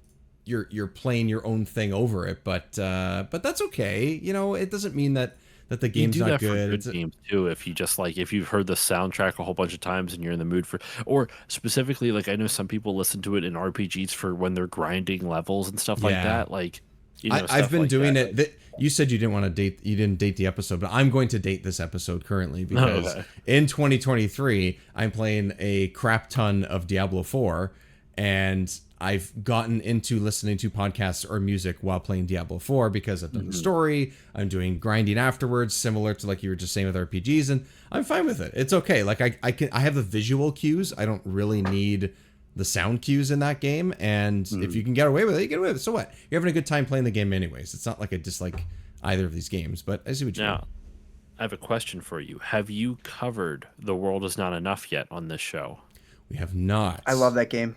you're playing your own thing over it, but that's okay. You know, it doesn't mean that the game's not good. It's games too. If you just like, if you've heard the soundtrack a whole bunch of times and you're in the mood for, or specifically, like I know some people listen to it in RPGs for when they're grinding levels and stuff like that. Like, you know, I've been like doing that. it. You said you didn't date the episode, but I'm going to date this episode currently because in 2023 I'm playing a crap ton of Diablo 4, and I've gotten into listening to podcasts or music while playing Diablo 4 because I've done the story. I'm doing grinding afterwards, similar to like you were just saying with RPGs, and I'm fine with it. It's okay. Like I have the visual cues. I don't really need the sound cues in that game, and if you can get away with it, you get away with it. So what? You're having a good time playing the game anyways. It's not like I dislike either of these games, but I see what you mean. Now, I have a question for you. Have you covered The World Is Not Enough yet on this show? We have not. I love that game.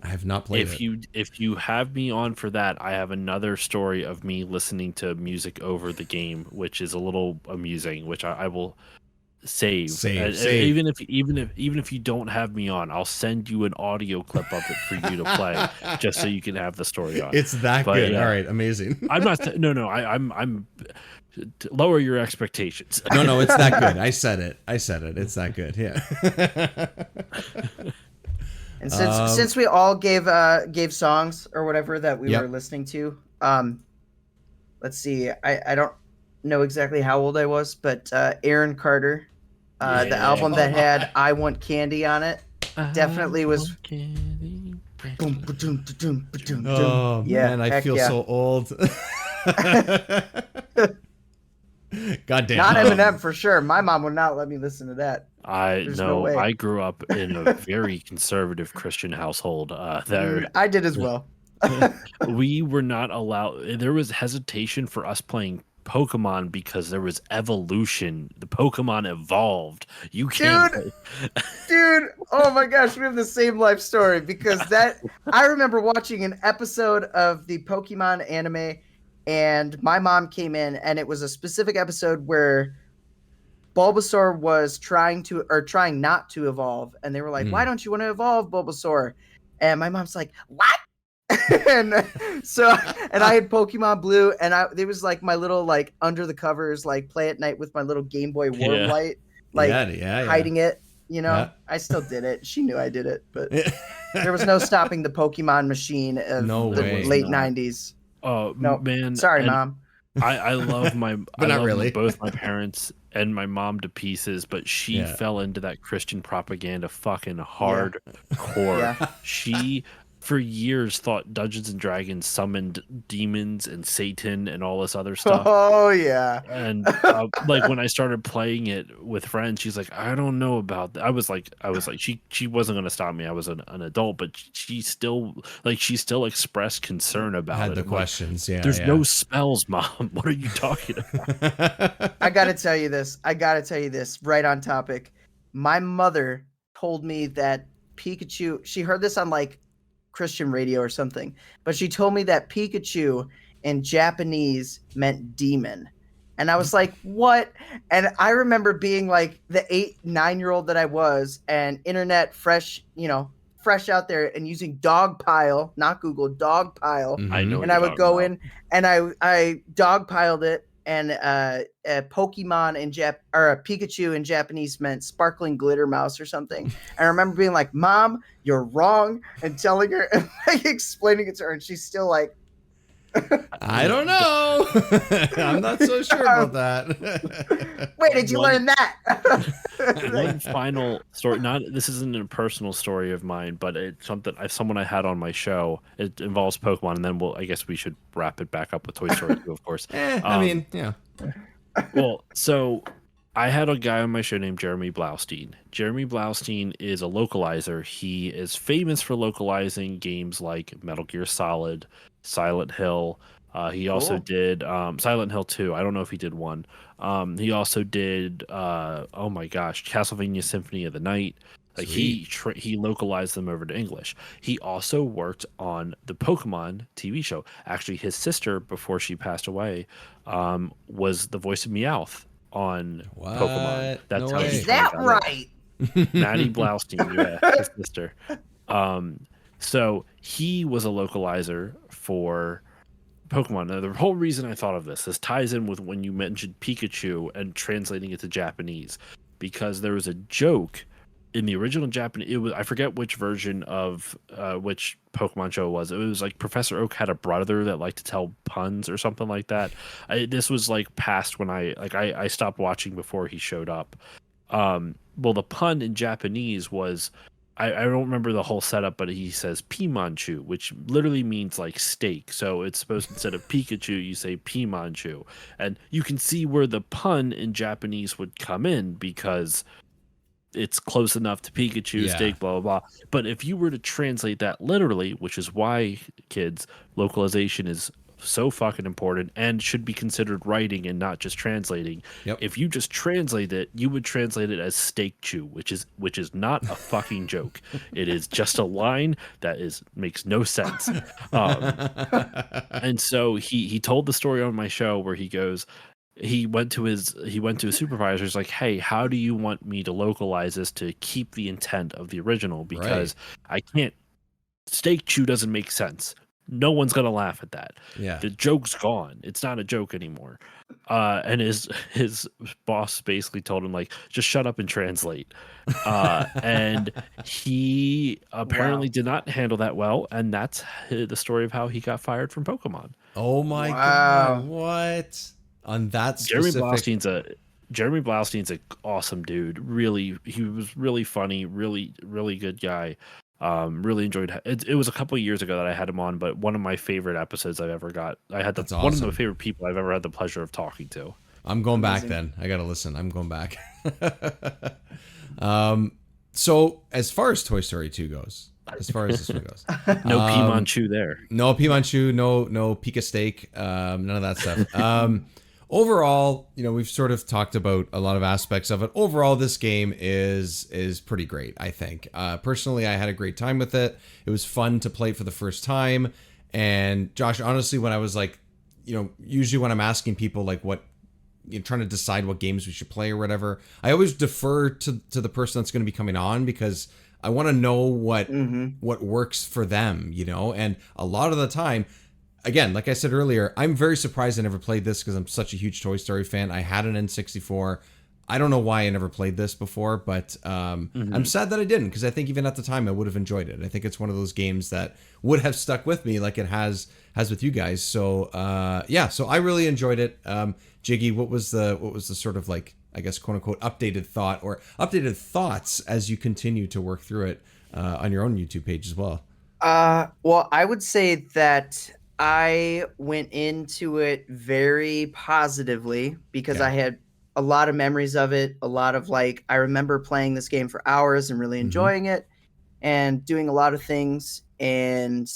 I have not played it. If you have me on for that, I have another story of me listening to music over the game, which is a little amusing, which I will save. Even if you don't have me on, I'll send you an audio clip of it for you to play, just so you can have the story on. It's that good. All right, amazing. I'm not. I'm lower your expectations. No, it's that good. I said it. It's that good. Yeah. And since we all gave songs or whatever that we were listening to, let's see. I don't know exactly how old I was, but Aaron Carter, the album that had "I Want Candy" on it, definitely was. Boom, ba-doom, ba-doom, ba-doom, Oh man, I feel so old. God damn. Not Eminem for sure. My mom would not let me listen to that. I grew up in a very conservative Christian household. I did as well. We were not allowed. There was hesitation for us playing Pokemon because there was evolution. The Pokemon evolved. You can't. Dude, oh my gosh, we have the same life story because I remember watching an episode of the Pokemon anime, and my mom came in, and it was a specific episode where Bulbasaur was trying not to evolve, and they were like, "Why don't you want to evolve, Bulbasaur?" And my mom's like, "What?" and I had Pokemon Blue, and it was like my little like under the covers like play at night with my little Game Boy Warm light, like hiding it. You know, I still did it. She knew I did it, but there was no stopping the Pokemon machine of the late '90s. Oh no, man! Sorry, Mom. I love my, but not really. Both my parents and my mom to pieces, but she fell into that Christian propaganda fucking hardcore. Yeah. She, for years, thought Dungeons and Dragons summoned demons and Satan and all this other stuff. Oh yeah. And like when I started playing it with friends, she's like, "I don't know about that." I was like, she wasn't gonna stop me. I was an adult, but she still expressed concern about Had it. the questions. Like, there's no spells, Mom. What are you talking about? I gotta tell you this right on topic. My mother told me that Pikachu. She heard this on like Christian radio or something, but she told me that Pikachu in Japanese meant demon, and I was like, what? And I remember being like the 8-9-year-old that I was, and internet fresh out there, and using Dogpile, not Google, Dogpile. I know, and I would go in and I dogpiled it, and a Pokemon in a Pikachu in Japanese meant sparkling glitter mouse or something. And I remember being like, "Mom, you're wrong," and telling her and like explaining it to her, and she's still like, I don't know. I'm not so sure about that. Wait, did you learn that? One final story. This isn't a personal story of mine, but it's someone I had on my show. It involves Pokemon, and then I guess we should wrap it back up with Toy Story 2, of course. I mean, yeah. Well, so I had a guy on my show named Jeremy Blaustein. Jeremy Blaustein is a localizer. He is famous for localizing games like Metal Gear Solid, Silent Hill. He also did Silent Hill 2. I don't know if he did 1. He also did oh my gosh, Castlevania Symphony of the Night. Like he localized them over to English. He also worked on the Pokemon TV show. Actually, his sister, before she passed away, was the voice of Meowth on Pokemon. That's Is that right? Maddie Blaustein, his sister. So he was a localizer for Pokemon. Now, the whole reason I thought of this ties in with when you mentioned Pikachu and translating it to Japanese, because there was a joke in the original Japanese. It was, I forget which version of which Pokemon show it was. It was like Professor Oak had a brother that liked to tell puns or something like that. This was like past when I stopped watching before he showed up. Well, the pun in Japanese was, I don't remember the whole setup, but he says Pimanchu, which literally means like steak. So it's supposed, instead of Pikachu, you say Pimanchu. And you can see where the pun in Japanese would come in, because it's close enough to Pikachu, steak, blah, blah, blah. But if you were to translate that literally, which is why, kids, localization is so fucking important and should be considered writing and not just translating. If you just translate it, you would translate it as steak chew, which is not a fucking joke. It is just a line that makes no sense. And so he told the story on my show where he goes, he went to his supervisor. He's like, hey, how do you want me to localize this to keep the intent of the original? Because I can't, steak chew doesn't make sense. No one's gonna laugh at that. The joke's gone. It's not a joke anymore. And his boss basically told him, like, just shut up and translate. And he apparently did not handle that well, and that's the story of how he got fired from Pokemon. Oh my god! What on that specific? Jeremy Blaustein's an awesome dude. Really, he was really funny. Really, really good guy. Really enjoyed it. It was a couple of years ago that I had him on, but one of my favorite episodes I've ever got. One of my favorite people I've ever had the pleasure of talking to. I'm going back then. I gotta listen. I'm going back. So as far as Toy Story 2 goes, as far as this one goes, no Pimanchu there. No Pimanchu. No Pika steak. None of that stuff. Overall, we've sort of talked about a lot of aspects of it. Overall, this game is pretty great, I think. Personally, I had a great time with it. It was fun to play for the first time. And Josh, honestly, when I was like, usually when I'm asking people like what, trying to decide what games we should play or whatever, I always defer to the person that's going to be coming on, because I want to know what works for them, and a lot of the time, again, like I said earlier, I'm very surprised I never played this because I'm such a huge Toy Story fan. I had an N64. I don't know why I never played this before, but I'm sad that I didn't, because I think even at the time I would have enjoyed it. I think it's one of those games that would have stuck with me like it has with you guys. So so I really enjoyed it. Jiggy, what was the sort of, like, I guess, quote unquote updated thought or updated thoughts as you continue to work through it on your own YouTube page as well? Well, I would say that I went into it very positively because I had a lot of memories of it. A lot of, like, I remember playing this game for hours and really enjoying it and doing a lot of things. And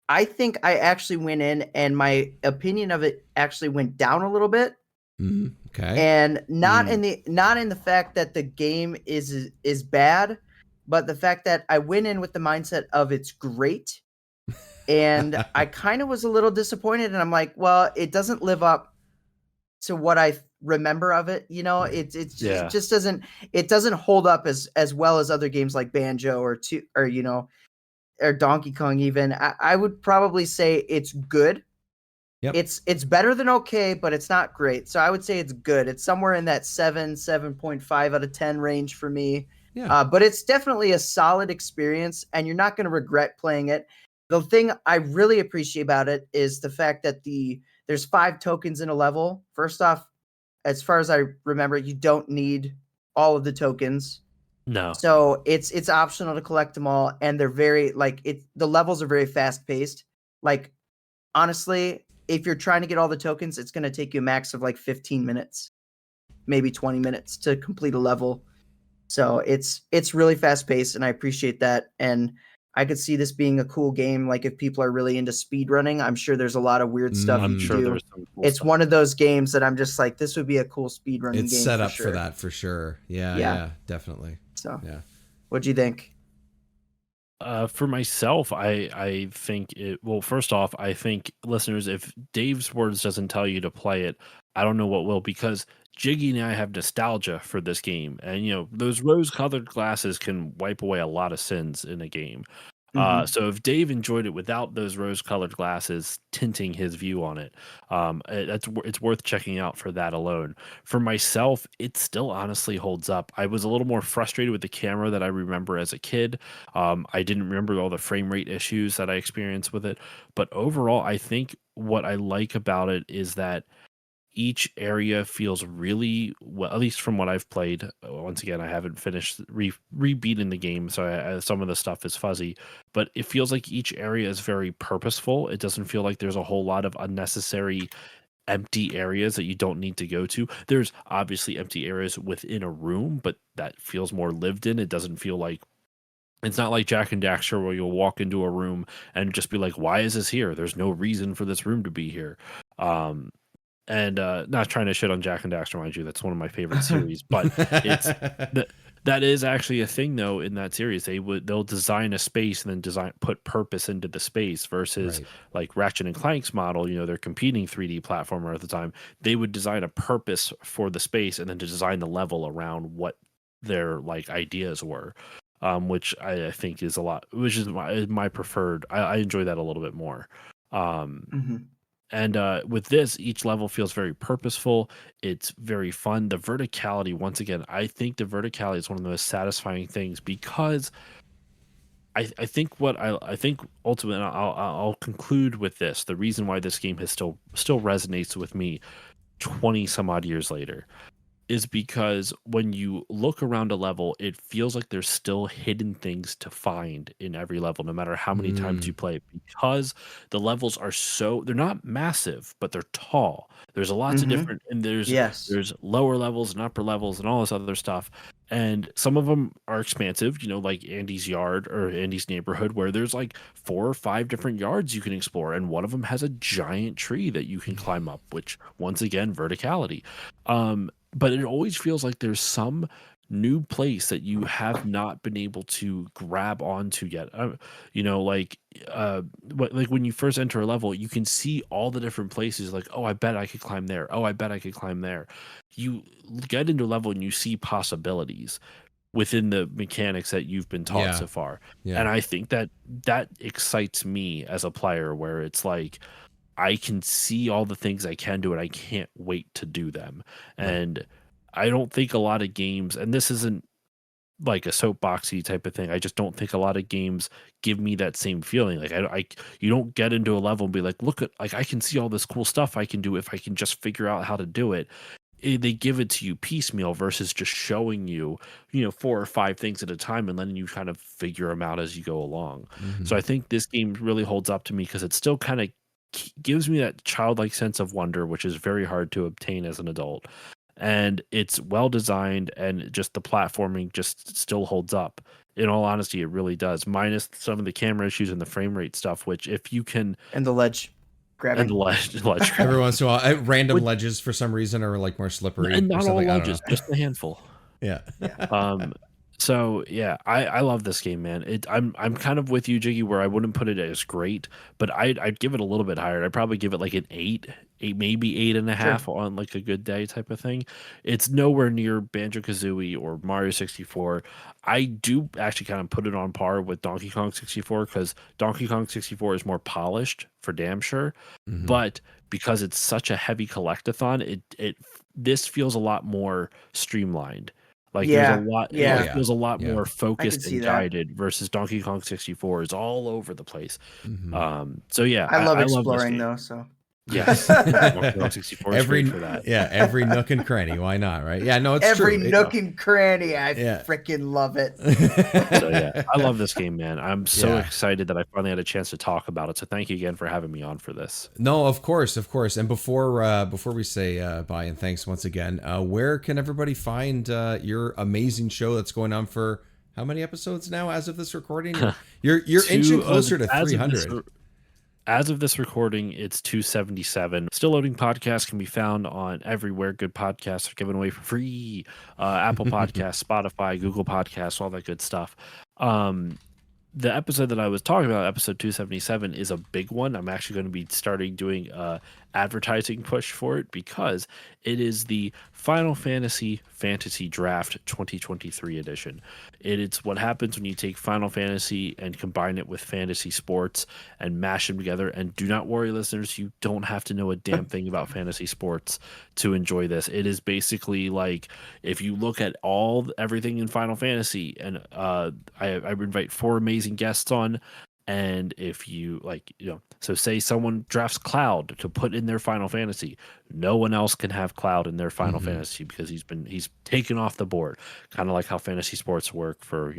I think I actually went in and my opinion of it actually went down a little bit. Okay. And not in the fact that the game is bad, but the fact that I went in with the mindset of it's great. And I kind of was a little disappointed, and I'm like, well, it doesn't live up to what I remember of it. It just doesn't hold up as well as other games like Banjo or Donkey Kong. Even I would probably say it's good. Yep. It's better than okay, but it's not great. So I would say it's good. It's somewhere in that 7.5 out of 10 range for me. Yeah. But it's definitely a solid experience, and you're not going to regret playing it. The thing I really appreciate about it is the fact that there's 5 tokens in a level. First off, as far as I remember, you don't need all of the tokens. No. So it's optional to collect them all, and they're very, like, the levels are very fast paced. Like, honestly, if you're trying to get all the tokens, it's going to take you a max of like 15 minutes, maybe 20 minutes to complete a level. So it's really fast paced, and I appreciate that. And I could see this being a cool game. Like, if people are really into speed running, I'm sure there's a lot of weird stuff. I'm sure do. there's some cool It's stuff. one of those games that I'm just like, this would be a cool speed running game. It's set up sure. for that for sure. Yeah, definitely. So, yeah. What'd you think? For myself, I think it. Well, first off, I think, listeners, if Dave's words doesn't tell you to play it, I don't know what will, because Jiggy and I have nostalgia for this game, and those rose-colored glasses can wipe away a lot of sins in a game. So if Dave enjoyed it without those rose-colored glasses tinting his view on it, it's worth checking out for that alone. For myself, it still honestly holds up. I was a little more frustrated with the camera that I remember as a kid. I didn't remember all the frame rate issues that I experienced with it, but overall, I think what I like about it is that each area feels really well, at least from what I've played. Once again, I haven't finished rebeating the game, so some of the stuff is fuzzy, but it feels like each area is very purposeful. It doesn't feel like there's a whole lot of unnecessary empty areas that you don't need to go to. There's obviously empty areas within a room, but that feels more lived in. It doesn't feel like it's not like Jack and Daxter where you'll walk into a room and just be like, why is this here? There's no reason for this room to be here. And not trying to shit on Jack and Daxter, mind you, that's one of my favorite series, but it's that is actually a thing though in that series. They'll design a space and then put purpose into the space versus like Ratchet and Clank's model, they're competing 3D platformer at the time. They would design a purpose for the space and then to design the level around what their like ideas were. Which I think is which is my preferred. I enjoy that a little bit more. And with this, each level feels very purposeful. It's very fun. The verticality, once again, I think the verticality is one of the most satisfying things because I think I think ultimately, I'll conclude with this. The reason why this game still resonates with me 20 some odd years later is because when you look around a level, it feels like there's still hidden things to find in every level, no matter how many times you play it, because the levels are they're not massive, but they're tall. There's lots of different, and there's lower levels and upper levels and all this other stuff. And some of them are expansive, like Andy's yard or Andy's neighborhood, where there's like 4 or 5 different yards you can explore. And one of them has a giant tree that you can climb up, which once again, verticality. But it always feels like there's some new place that you have not been able to grab onto yet. Like when you first enter a level, you can see all the different places. Like, oh, I bet I could climb there. Oh, I bet I could climb there. You get into a level and you see possibilities within the mechanics that you've been taught so far. Yeah. And I think that excites me as a player, where it's like, I can see all the things I can do and I can't wait to do them. And I don't think a lot of games, and this isn't like a soapboxy type of thing, I just don't think a lot of games give me that same feeling. Like you don't get into a level and be like, look at, like, I can see all this cool stuff I can do if I can just figure out how to do it. They give it to you piecemeal versus just showing you, 4 or 5 things at a time and letting you kind of figure them out as you go along. So I think this game really holds up to me because it still kind of gives me that childlike sense of wonder, which is very hard to obtain as an adult. And it's well designed, and just the platforming just still holds up. In all honesty, it really does, minus some of the camera issues and the frame rate stuff, which if you can... And the ledge grabbing. And the ledge Every once in a while, random ledges for some reason are like more slippery. And not all ledges, just a handful. Yeah. So yeah, I love this game, man. I'm kind of with you, Jiggy, where I wouldn't put it as great, but I'd give it a little bit higher. I'd probably give it like an 8, maybe 8.5 on like a good day type of thing. It's nowhere near Banjo-Kazooie or Mario 64. I do actually kind of put it on par with Donkey Kong 64 because Donkey Kong 64 is more polished for damn sure, but because it's such a heavy collectathon, this feels a lot more streamlined. Like there's a lot, it feels a lot more focused and guided versus Donkey Kong 64 is all over the place. So yeah, I love exploring though. So yes, Donkey Kong 64 is great for that. Yeah, every nook and cranny. Why not? Right? Yeah, no, it's every true. nook and cranny. I freaking love it. So yeah, I love this game, man. I'm so excited that I finally had a chance to talk about it. So thank you again for having me on for this. No, of course. And before we say bye and thanks once again, where can everybody find your amazing show that's going on for how many episodes now as of this recording? You're inching closer to 300. As of this recording, it's 277. Still Loading Podcast can be found on everywhere good podcasts are given away for free. Apple Podcasts, Spotify, Google Podcasts, all that good stuff. The episode that I was talking about, episode 277, is a big one. I'm actually going to be starting doing advertising push for it because it is the Final Fantasy Draft 2023 edition. It's what happens when you take Final Fantasy and combine it with fantasy sports and mash them together. And do not worry, listeners, you don't have to know a damn thing about fantasy sports to enjoy this. It is basically like if you look at everything in Final Fantasy, and I invite 4 amazing guests on. And if you so say someone drafts Cloud to put in their Final Fantasy, no one else can have Cloud in their Final Fantasy because he's taken off the board. Kind of like how fantasy sports work for,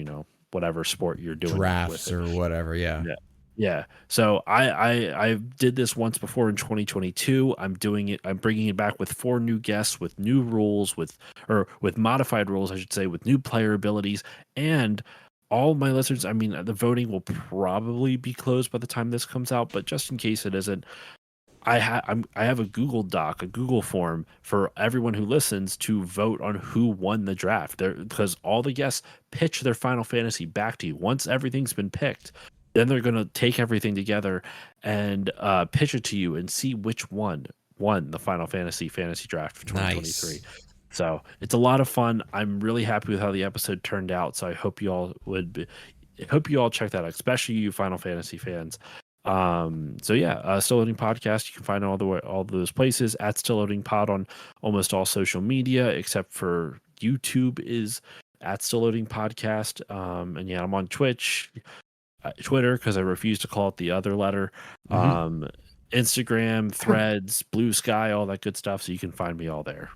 whatever sport you're doing. Drafts or whatever. Yeah. Yeah. So I did this once before in 2022. I'm bringing it back with 4 new guests, with new rules, with modified rules, I should say, with new player abilities, and all my listeners. I mean, the voting will probably be closed by the time this comes out, but just in case it isn't, I have a Google Doc, a Google form for everyone who listens to vote on who won the draft. Because all the guests pitch their Final Fantasy back to you once everything's been picked. Then they're going to take everything together and pitch it to you and see which one won the Final Fantasy Draft for 2023. Nice. So it's a lot of fun. I'm really happy with how the episode turned out. So I hope you all check that out, especially you Final Fantasy fans. Still Loading Podcast. You can find all those places at Still Loading Pod on almost all social media, except for YouTube is at Still Loading Podcast. And yeah, I'm on Twitch, Twitter, because I refuse to call it the other letter. Instagram, Threads, Blue Sky, all that good stuff. So you can find me all there.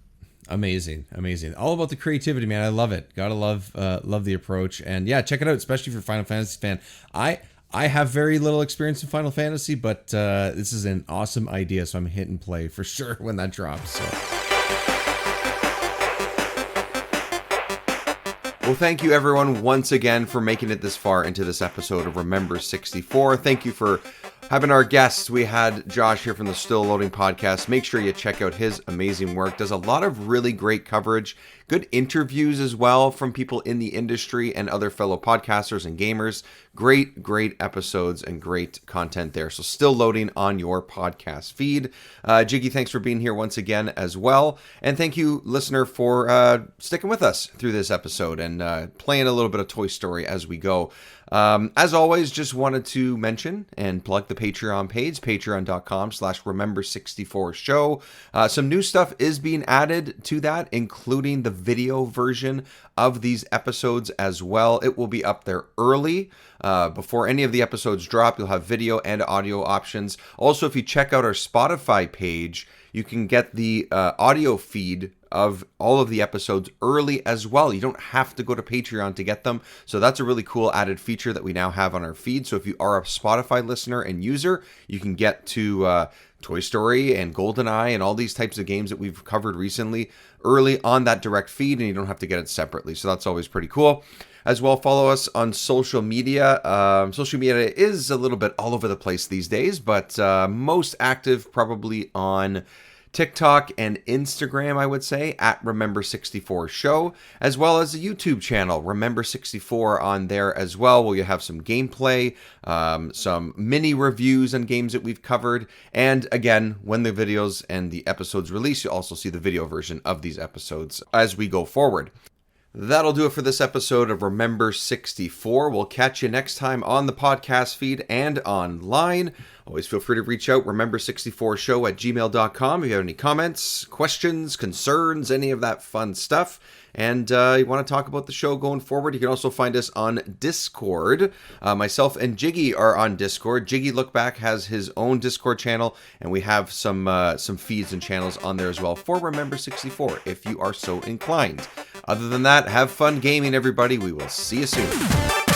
Amazing. All about the creativity, man. I love it. Gotta love the approach. And yeah, check it out, especially if you're a Final Fantasy fan. I have very little experience in Final Fantasy, but this is an awesome idea, so I'm hitting play for sure when that drops. So. Well, thank you everyone once again for making it this far into this episode of Remember64. Thank you for having our guests. We had Josh here from the Still Loading Podcast. Make sure you check out his amazing work. Does a lot of really great coverage, good interviews as well from people in the industry and other fellow podcasters and gamers. Great episodes and great content there. So Still Loading on your podcast feed. Jiggy, thanks for being here once again as well. And thank you, listener, for sticking with us through this episode and playing a little bit of Toy Story as we go. As always, just wanted to mention and plug the Patreon page, patreon.com/Remember64show. Some new stuff is being added to that, including the video version of these episodes as well. It will be up there early. Before any of the episodes drop, you'll have video and audio options. Also, if you check out our Spotify page, you can get the audio feed of all of the episodes early as well. You don't have to go to Patreon to get them. So that's a really cool added feature that we now have on our feed. So if you are a Spotify listener and user, you can get to Toy Story and GoldenEye and all these types of games that we've covered recently early on that direct feed, and you don't have to get it separately. So that's always pretty cool. As well, follow us on social media. Social media is a little bit all over the place these days, but most active probably on TikTok and Instagram, I would say, at Remember64 Show, as well as a YouTube channel, Remember64 on there as well, where you have some gameplay, some mini reviews on games that we've covered. And again, when the videos and the episodes release, you'll also see the video version of these episodes as we go forward. That'll do it for this episode of Remember64. We'll catch you next time on the podcast feed and online. Always feel free to reach out, Remember64show@gmail.com if you have any comments, questions, concerns, any of that fun stuff. And you want to talk about the show going forward, you can also find us on Discord. Myself and Jiggy are on Discord. Jiggylookback has his own Discord channel, and we have some feeds and channels on there as well for Remember64 if you are so inclined. Other than that, have fun gaming, everybody. We will see you soon.